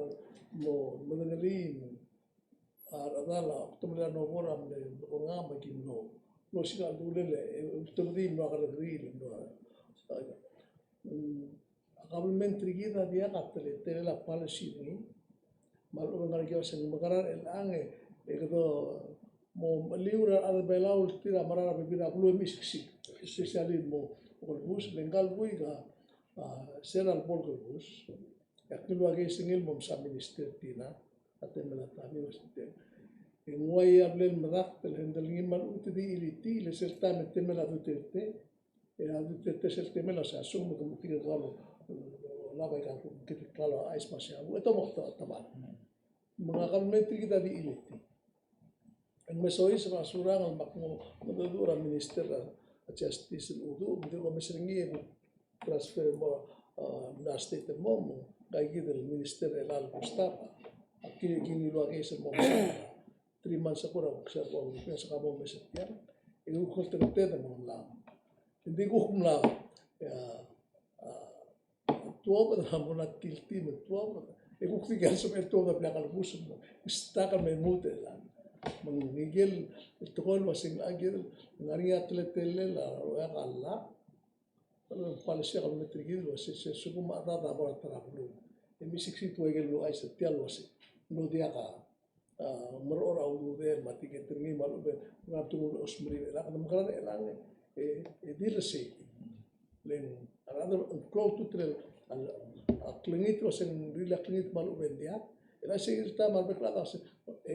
mo madangali adala tumla no mora me ko ngamba kimno lo sila dulele utodi no agar gril no kabelmentri kita dia katele tele la policy ni malu ngar kyo sen magaran el ange ekdo mo liura al belaul tira marara bibira blu misiksi especially mo bus bengal buiga seral bolgol bus yakilo age singil mom sa minister tina atemela tami wasite Nguai ablel merak tel hendel ngimal utidi iliti le certamen temela duterte a duterte certamen sa sum mo tiga galo la ba ka kiti kala ais pasya ito mo taban mga kalmetri kita di iliti ang masoy sa surang ang makmo madudura minister justice udu hindi ko mesringi transfer mo na state mo kay gidel minister elal Mustafa akili gini lo sa mo 3 months ako raw sa ko sa kamo mesetian ilu ko tete mo lang hindi ko kumla tuwa ba na mo na tilti mo tuwa ba ko tigal sa ito na plakal buso mo ista ka may mute lang mangigil ito ko wasing agil ngari atletele la ya kala pero palesya ka metrigil wasi sa suko mata ta ba tarablo emi 62 gel lo ay sa tial wasi no dia ka merora udu de mati ke tringi malu be ngatu osmri la kadam kala elang dirse len another close to trail klingit wasen rila klingit malu be dia ela sigirta mal be klada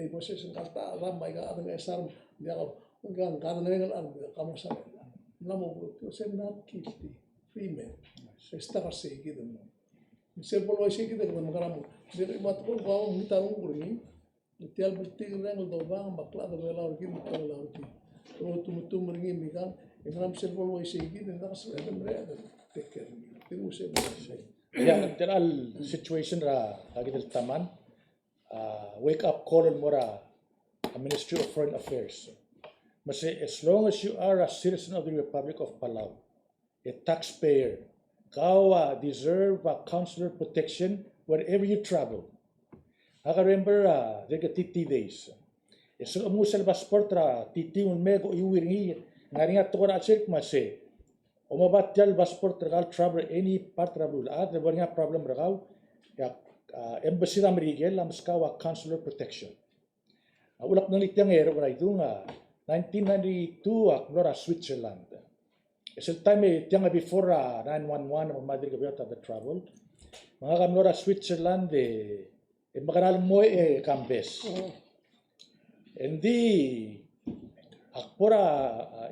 moses kalta ram mai ga adang esar dia kan kan nengal ar kamu sa namo sen na kilti female esta kasi gido sel polo isi gido magaramu de mat ko gaw mutarung kurni Tial berting reng do bang bakla do bela orgi bakla la orgi. To tum ringi mikan engram sel polo isi gido nda kas edem re teker. Timu se Ya, teral situation ra agil taman wake up call mora a Ministry of Foreign Affairs. Mase as long as you are a citizen of the Republic of Palau, a taxpayer, kau deserve a consular protection wherever you travel. I remember the TT days. So musal passport ra TT un mego iwiringi ngaringa tora check mase. Omabat jal passport ragal travel any part travel. The banya problem ragal ya embassy ram rigel lam skawa consular protection. Ulap nang ityang ero na ito nga 1992 nora Switzerland. Isang time ityang before 911 ang madri gabi at the travel. Mga kamnora Switzerland makanalang mo kambes. Hindi akpora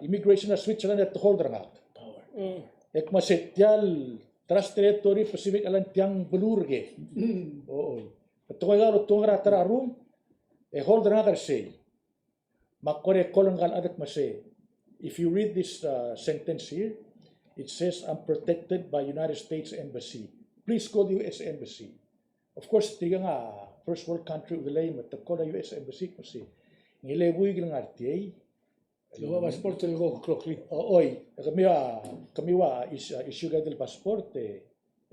immigration na Switzerland at hold rangak. Ek masetyal trust territory Pacific alan tiyang bulurge. Oo. At ko nga ro tungra tararum hold rangak say. Makore kolongal adat mase. If you read this sentence here, it says I'm protected by United States Embassy. Please call the US Embassy. Of course, tiga nga first world country ulay mo call the US Embassy kasi ngilebuy gilang RTA. Luwa passport ko krokli. Oy, kami wa issue gadel passport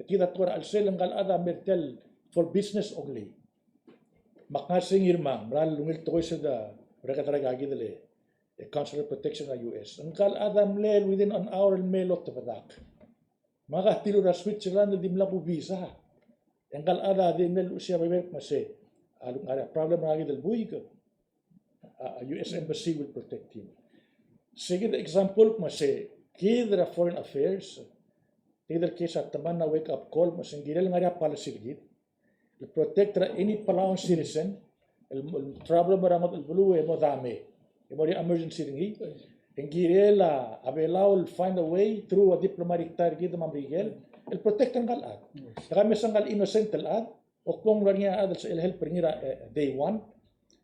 kita tora alsel ang galada mertel for business only. Makasing irmang ral lungil to sa da rekataraga gidele consular protection na US. Ang galada mlel within an hour melot tapadak. Maka tilo na Switzerland di mla ko visa. Ang galada di mel siya bebek mase alung ada problem na gidel buy ko. US Embassy will protect him. Sige example mase kidra foreign affairs kidra kesa taman na wake up call mase girel nga policy gid to protect any Palawan citizen el problem ramat el blue mo dami mo emergency ringi en girel abelao will find a way through a diplomatic target man bigel el protect ang galat kami sangal innocent al o kung ranya adal sa el help ringira day one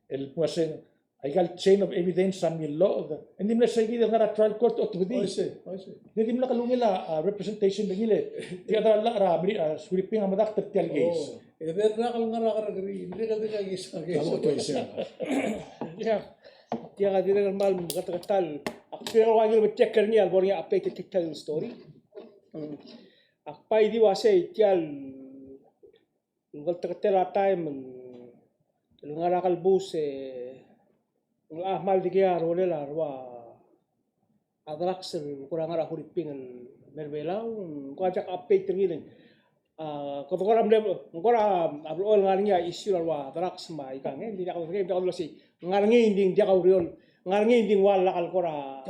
el mase I got chain of evidence sa law. Hindi mo na sa gila nga trial court o tubudi. Hindi mo na kalungila representation na gila. Tiya na la sweeping ang madak tertial case. Eder na kalunga ra kagri. Hindi ka dika gisa. Kamu to isa. Tiya ka din normal kata-katal. Pero wag yung checker niya albor niya update tiktal yung story. Akpay di wase tial kata-katal time nga ra kalbus mal di kaya role la rwa adrak kurang ara huriping merbela ko ajak update ngilin ko koram dem ko abol ngarinya issue rwa adrak ma ikang hindi ka kaya hindi si ngarangi hindi dia ka urion ngarangi hindi wala kal kora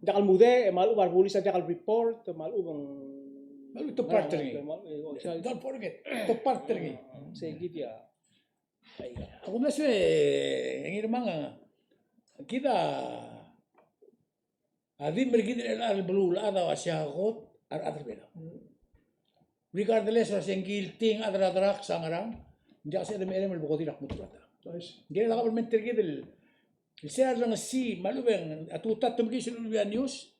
dakal mude malu bar pulis dakal report malu bang Malu to partner ngi. Don't forget to partner ngi. Sige dia. Ako na siya ang irmang kita adi mergid al blue la ada wasyagot ar bela. Regardless wa sengil ting adra sangarang hindi kasi ada merem buko tidak mutrata. Hindi la kabel mentergid el ser lang si malubeng atuta tumgi sul news.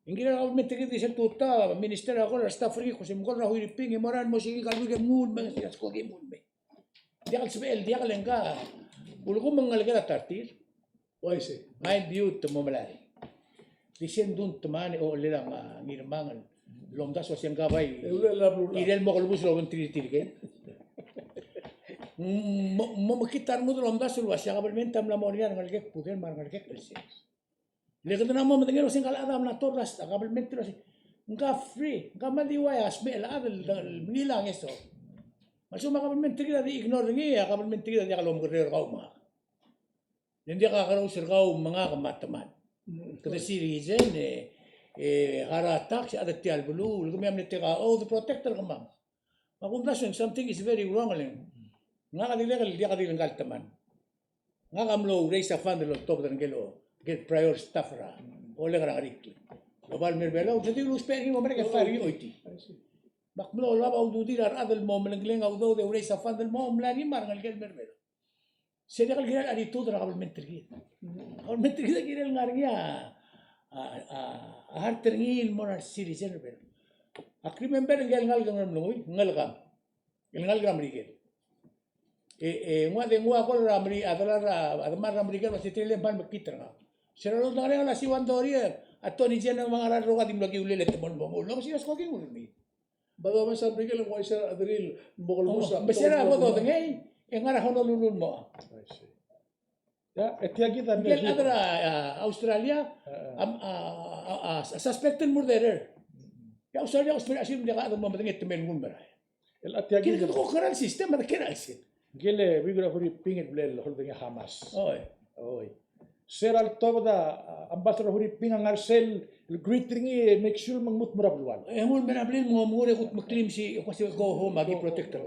Hindi la kabel mentergid sel tuta minister ako la staff ri ko sim ko na huy ping moran mo sige kalwi ke mun ba siya ko ke mun be. Dia kal sebel dia kal enga ulko mangal ka tartir. Waise. Mind you to mamalay. Disen dun tumani o lilang ngirmangan. Lomdas was yang gabay. Irel mo kalbus lo tiri ken. Mo makitar mo lomdas lo was yang gabay mentam la morian ngalgek puken mar ngalgekelse. Lekat na mo matengero sing kala adam na torras gabay mentro si. Nga free, nga maliway asbe la adal nilang eso. Masuma gabay mentri di ignore ngi gabay mentri di kalom grer kauma. Hindi kakaroon sa mga kamataman. Kasi si reason, haratak, si adat tiyal bulu, lumayam na tika, the protector ka ma'am. Makumplasyon, something is very wrong lang. Nga kadilang kaltaman. Nga kamlo, raise a fund, top ng gelo, get prior staff ra, o lang ang arikli. Lobal mirbelo, sa tingin lusperi mo, marika fari oiti. Bakmlo, laba ang dudilar, adal mo, malangling ang do, raise a fund mo, malangin marangal gel mirbelo. Saya kalau kira ada itu terang menteri kita kira ngarnya ahar teringil monar citizen ber. Akri member ngal gam loy ngal gam rigel. Ngwa ko ramri adala adamar ramri gel masih tele ban bekitra. Seralo ngare la si wandori atau ni jena mangaran roga dim lagi ulele temon bomo. Lo sih asko king urmi. Bago man sa brigel mo isa adril bokol musa. Besera mo to ngay. Yang ngara honolulu mo. Ya, etiagi kita Miguel adra Australia suspected murderer. Ya Australia asim dia ka adong mamatengit temen ngun beray. El atiagi Kini ko karal sistem ada kira sin. gele bigura huri pingit blel holding Hamas. Oi. Oi. Seral toda ambassador huri pingang arsel el greeting make sure mangmut murabluan. Emon benablin mo mure kut maklim si kasi go home agi protector.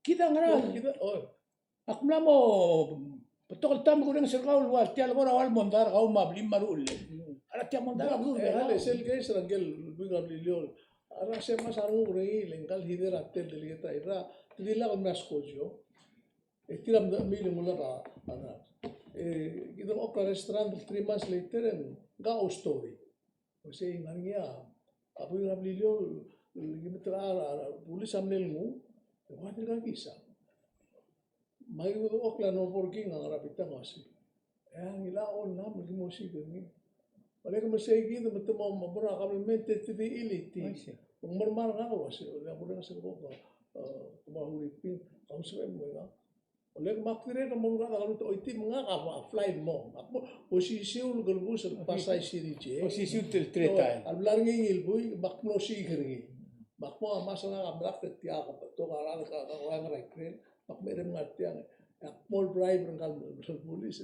Kita ngara Kita, Ako na mo, patokal tamo ko ng sirkaw luwal, tiyal ko rawal mondar, kau mablim maruul. Alat tiya mondar, ako hal sel guys rangel biga biliol. Ara se mas arung rei lengkal hider atel deligeta ira tidila con nascojo. Tiram da mili mula ka ana. Kita okra restaurant 3 months later en ga story. Kasi ngangia apu ira biliol gimitra pulis amnel mu. Wa ka kisa. May okla no working ang rapita kasi. Ang ilaon na mo si gani. Wala ka masaygi na matamo mabura ka mente tidi iliti. Kung marmar nga kasi wala mo na sa ko tumahuripin ang sa mo nga. Wala ka makire ka mo nga ka iti mga ka fly mo. Ako posisyon galbus pasay sirije. Posisyon til treta. Allar ngil boy bakno sigri. Bakmo masana ka blak tiya ka to karang ka ka right train. Ako meron nga tiyan. Mall driver ng pulis.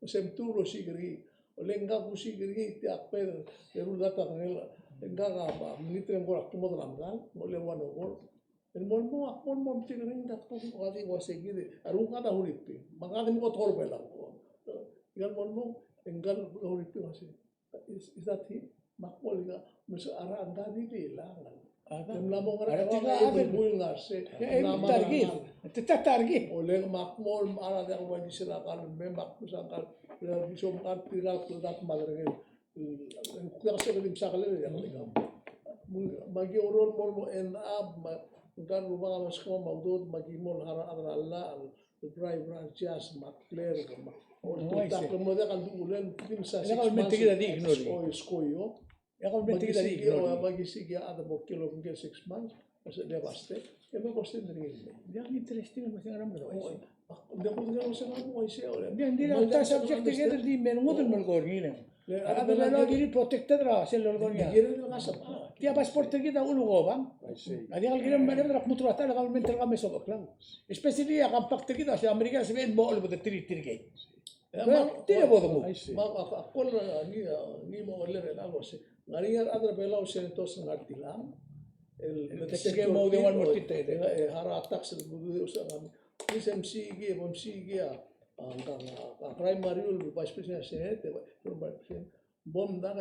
Masem turo sigri. Olengga ko sigri tiyak pero data nila. Engga ka ba. Minito yung korak tumod ramdal. Mole wano kor. El mol mo tigring dak ko kasi ko sigri. Arung ka na hulipi. Makati mo tol pa lang ko. Yan mo enggal hulipi kasi. Is that he? Makmol nga. Maso ara ang gani lang. Yung lamong nga na buhay nga siya. Targit. Targit. Oleh makmol ara yang wajib sila kan membak misalkan bisa makan pirat pirat madragin. Kaya kasi kalim sa kalin ya kalim. Magi oron mo end up kan rumah mas ko maudod magi mo hara Allah the driver just makler kama. Tak mo da kan dulen tim sa 6 months. Oh skoyo. Ako magisi ada mo kilo ng 6 months kasi devaste. Emo koste drin. Yang interesting mas ngaram ko. Hindi ko tingnan sa mga ko siya. Hindi na ta subject together di men mo dun malgor ni. Ada na lagi protected ra sel lolgor niya. Giro nga sa Tiya passport kita ulo ko bang? Adi kal giram man ra mutrata la government ra meso klang. Especially ang pakte kita sa Amerika sa men mo ulo de tri gate. Tiya bo mo. Ako ni mo ulit na ako si. Ngaringan adra belaw senatos ng artilang. Sige mo de one more tita. Haratak sa gudu sa kami. SMCG, ang primary vice president senate, bom da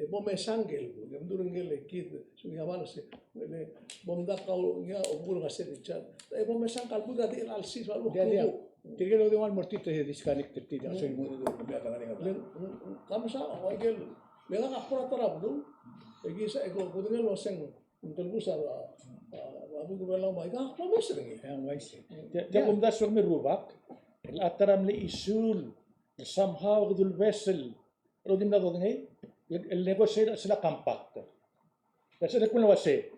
bom sangel, yung durang kid, so yaman si bom da ka nga ogul nga set chat. Bom sangkal buda di alsi walu. Dia. Tigil de one more tita disconnected tita. So mo do kamu sa wagel. Lega ka pura tarap do. Egi sa ego kudengel waseng talbus abu ko lang mai ka promise ringi. Yang wise. Dia das wag mirubak. El ataram li isul somehow gdul vessel. Rodin na dodngi. El negotiate sila compact. That's the kun wase.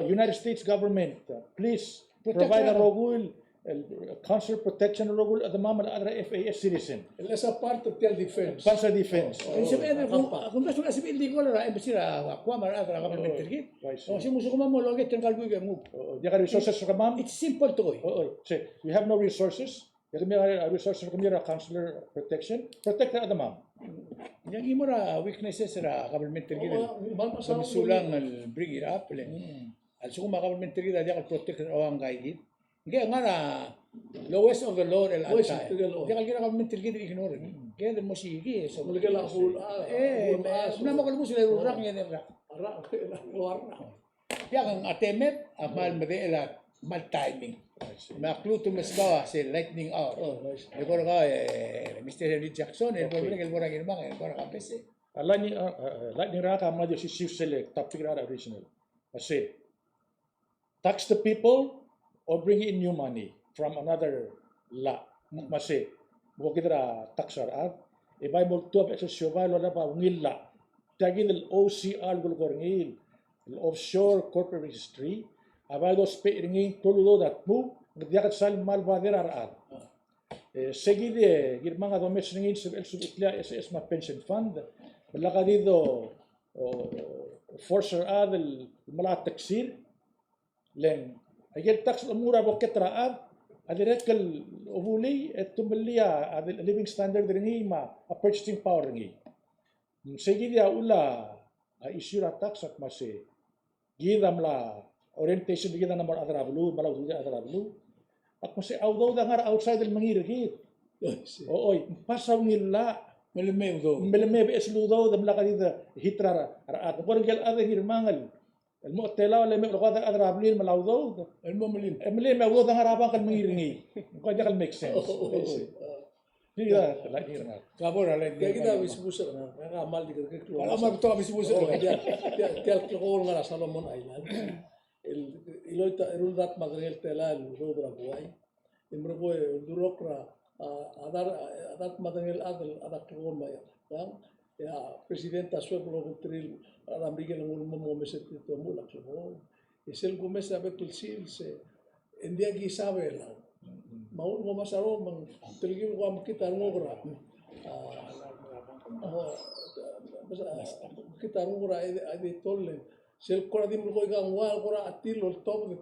United States government, please provide a rogul consular protection rogul at the moment other FAS citizen. As a part of their defense. Consular defense. Sabi kung gusto kasi hindi ko la embassy ra kwa mara atra government tergit. O si muso ko mo loget tengkal buge mo. Dia ka resources ka ma'am. It's simple to go. Say, we have no resources. Dia kami resources kami ra consular protection. Protect at the ma'am. Yang imora weaknesses ra government tergit. Sa sulang al bring it up le. Al suko ma government tergit dia ka protect o ang gaigit. Kaya nga na lowest of the law el antai. Dia kira government tergit ignore. Kaya mo sige so Mulga la hul na mo kalmo sila urang yan ra. ara warna. Dia kang atemet amal medela mal timing. Makluto mesbawa si lightning hour. Eko ka Mr. Henry Jackson el problema el borang irmang el borang kapese. Lightning raka ma si chief select topic rara original. Kasi tax the people or bring in new money from another lot. Masih, bukan kita taksar ibay mo tuap sa syobay lo na pa ngilla. Tagin el OCR gul korngil, el offshore corporate registry. Abay dos pe ringin toludo dat mu ngdiakat sal mal bader ar. Seguide girmanga do mes ringin el subitla SS ma pension fund. Wala ka dito forcer el malat taksir. Len agil tax mura bo ketraad adirekel ovuli et tumbelia ad living standard ringi ma a purchasing power ringi. Segi dia ula issue tax at mase gidam la orientation gidam namar adrablu malau dia adrablu at mase audo da ngar outside el mangir gid. Oy pasaw ngilla Melemeu do. meleme be esludo dam la kadida hitra at por gel ade hirmangal el mu'tela wala me qada adrablu malau do Melim. emle me audo da ngar abang kan mangir ngi ko dia kan make sense. Dia la hirngal. Kabor ale. Kaya kita habis busuk na, nakamal di kerja keluar. Kalau mar to habis buset. Tial keluar ngara Solomon Island. Iloita erundat material tela el rodra buai. Imrego durokra adat material adat keluar maya. Ya presidenta suegro kutril arambigen ngul mo meset to mula keluar. Esel Gomez sabe que se en dia que sabe la. Mau mo masaro mang telgi ko am kita ngogra. Kita ngogra ade tolle. Sel kora dim ko ga wal kora atil ol top de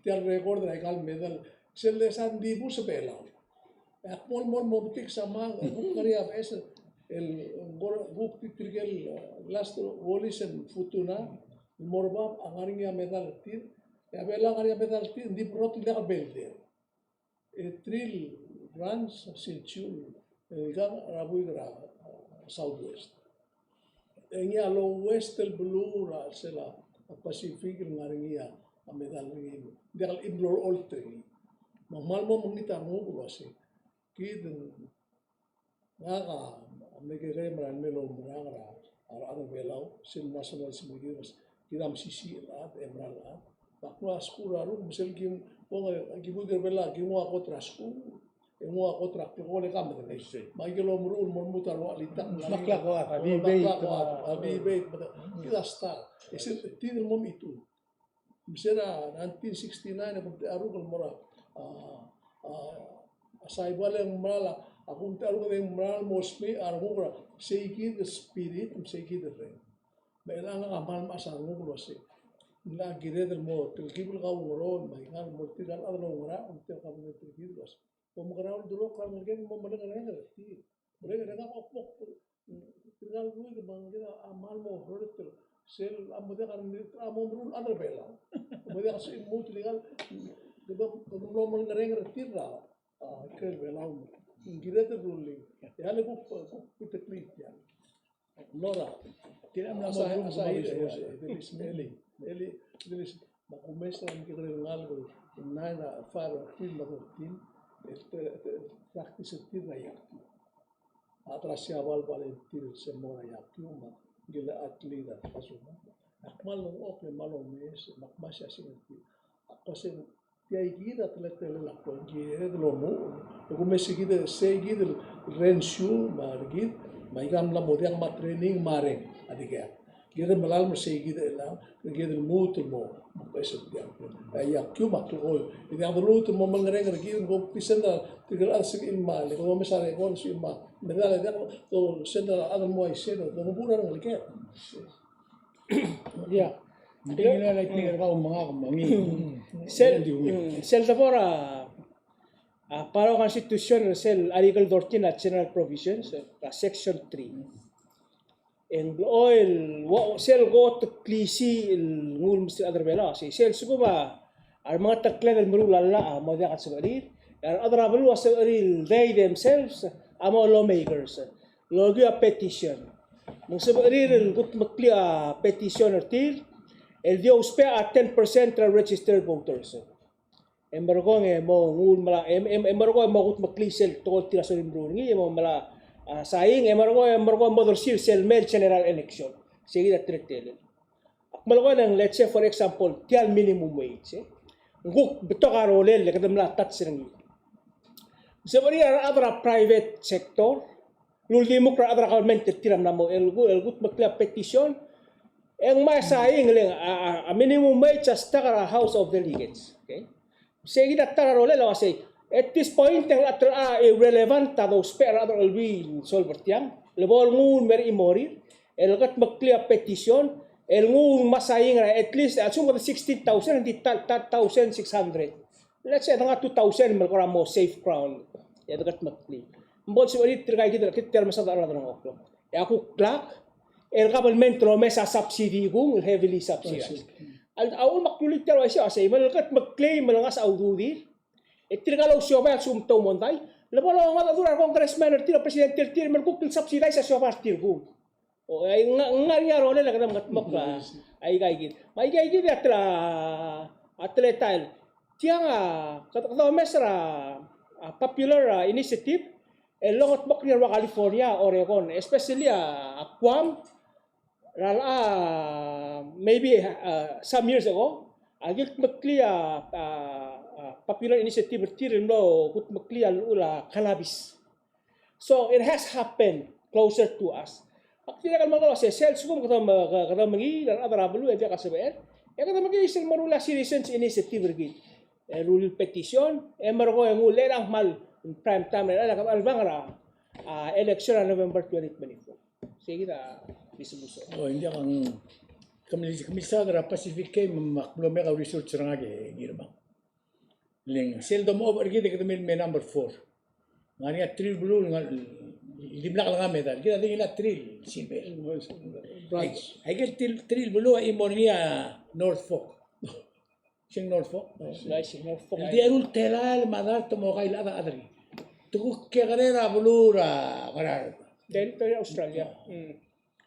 tial record de gal medal. Sel de san di bus pela. Akmol mo butik sama bukari ab es el buk titrigel last volisen futuna morbab angaringa medal tir. Ya bela angaringa medal tir di prot de belder. Tril branch sinchul gan rabuigra southwest. Engia lo west el blue ra sela Pacific ngaringia amedal ngi degal iblor oltri. Normal mo mangita mo bulasi. Kid ngaga amege remran melo mrangra ara belau sin national simigiras kidam sisi at emral. Bakwa skura ru misel kim ponga gibu gerbela gimu ako trasku emu ako trak ko le kam de magelo murul mutar wa litak Makla ko. abi bait kita start ese tidil mom itu misera 1969 ako aru kal mora asai bale mala ako aru ko mral mosmi aru ko seiki the spirit seiki the rain belang amal masang ko se la gire del mo tilkibul ka woron mai ngal multigal adno ngara unte ka mo tilkibus pemgeraul dulu kan mungkin mau mendengar ngerti mereka dengar opok tinggal dulu ke bang kita amal mau hortil sel amuda kan amo merun ada bela amuda kasih mau tinggal kita belum mendengar ngerti lah ke bela gira terruling ya le ku kita klik ya Nora Tidak asa melamun asa ini smelling ele makumesa kita dengar nana faro film rutin practice tir na yakti atras siawal bale tir semora yakti uma gila atlida pasuma akmal ng okle malo mes makmasya sinti akosen tiay gida tletele la ko gire de lo mo ko mesi gida se gida renshu margid maigam la modiang ma training mare adiga gida malal mo se gida la gida mutul mo pesat dia ya cuma tu oh ini ada lu tu mau mengereng lagi go pisenda tinggal asik ilma le go mesare go si ilma medal dia to senda ada mo iseno go buran lagi Ya. Hindi nila like ni ka mga kumangi. Sel tapora para constitution sel article 14 at general provisions section 3. And oil sel go to klisi ngul mesti adar bela si sel suguma ar mga taklen el murulalla mo dia kasabari ar adra belu asabari they themselves amo lawmakers logi a petition nung sabari el gut makli a petition artil el dio uspe a 10% of registered voters embargo mo ngul mala embargo mo gut makli sel to tira so limro ngi mo mala saying emargo model sel mel general election sige da tretel akmalgo nang let's say for example tial minimum wage nguk beto karole le kadam la tat sirngi sabari adra private sector lulimo kra adra government tiram namo el gut makla petition ang may saying le a minimum wage hasta kara house of delegates okay sige da tarole lo say at this point ang irrelevant tado spera adro alwi solver tiang lebol ngun mer imori elgat maklia petition El ngung masaying ra at least assume ko 60,000 hindi 1,600. Let's say nga 2,000 mal ko mo safe ground. Ya dagat makli. Mbol si ulit trigay kita kita masa dara ng oklo. Ya aku klak el government ro mesa subsidy kung heavily subsidized. Al awul maklulit tero siya say malkat mag-claim malanga sa aududi. Itirgalaw siya ba sumtaw montay. Labo lang nga dura congressman at tira presidente tira man kung subsidize sa siya partir ko. O ay nga ro la kadam gatmak ay gaigit. May gaigit atletal. Tiang kataw mesra popular initiative longot bok ni California, Oregon, especially Guam. Maybe some years ago, agit makli popular initiative tirin lo kut makli ula cannabis. So it has happened closer to us. Pagtira kan mga kasi sales ko kata mangi dan adara bulu dia kasaben. Ya kata mangi isang marula citizens initiative gid. Rule petition margo yang ulerang mal prime time na albangara election na November 2024. Sige na disubuso. Hindi kang kamisa na Pacific kay makblome ka research ra nga girma. Ling seldom over gid ka may number 4. Ngani trill blue nga limla ka nga medal. Kita tingila trill silver. Branch. Ay trill blue ay Imonia North Fork. Sing North Fork. Nice, no fog. Di arul telal madar tomo kay la adri. Tuku ke karera bulura karar. Territory Australia.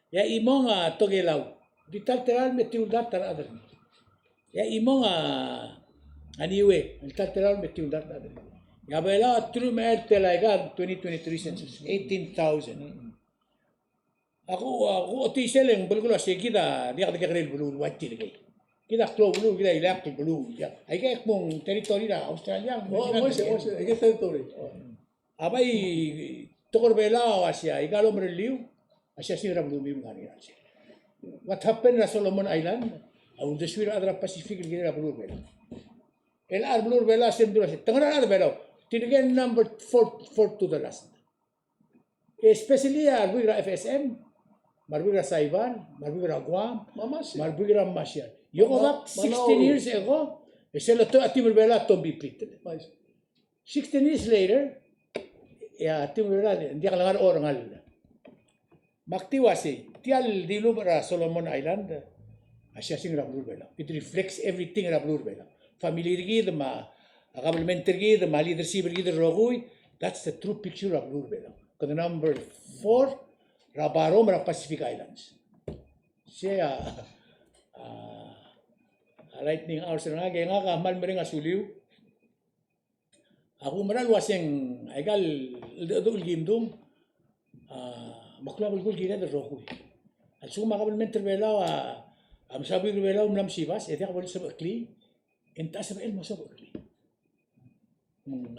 Ya imong togelaw. Di tal telal metiu dat tar adri. Ya imong aniwe, tal telal metiu dat adri. Ya bela true mer telaga 2023 census 18,000. Ako otiseleng bulgulo segida dia kagel bulur wati lagi. Kita klo bulu kita ilak bulu ya. Ay kay mong territory na Australia. Ike territory. Abay tokor bela Asia igalo merliu Asia sira bulu mi ngani Asia. What happened na Solomon Island? Au deswira adra Pacific gira bulu bela. El ar bulu bela sendura se. Tengara ar bela. Tinigen number 4 to the last. Especially arbuira FSM, marbuira Saiwan, marbuira Guam, marbuira Malaysia. Yung about 16 years ago, sila to atimul bela tombi plitte. 16 years later, ya atimul bela hindi ka langar orang ngal. Maktiwasi, tial di lumara Solomon Island, asya sing rablur bela. It reflects everything rablur bela. Family rigid ma, government rigid ma, leadership rigid rogoy. That's the true picture of rablur bela. Kung number 4, Rabarom ra Pacific Islands. Siya lightning hours nga kaya nga kamal mo rin nga suliw. Ako maral waseng aigal dool gimdum maklabul kul gina der rokoy. At so makabal mentor belaw am sabi ko belaw nam sibas ete ka bol sa bakli enta sa el mo sa bakli.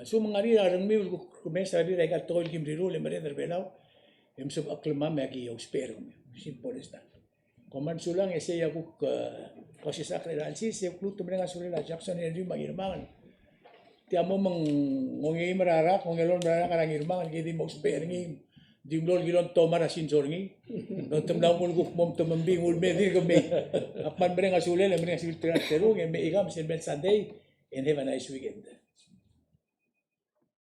So mga ri arang mi ko mesa ri aigal tol gim ri rule mere der belaw em sa aklama magi yo spero simple as that. Koman sulang ese ya kuk kasi sa kredansi se kluto mga sulila Jackson Henry magirmangan. Ti amo mang ngi marara kung elon marara karang irmangan gidi mo spare ngi dimlol gilon tomara sinsorngi. No tumlaw mo kuk mom tumambingul me dir kami. Apan mga sulila mga siltran terung me igam sen ben Sunday and have a nice weekend.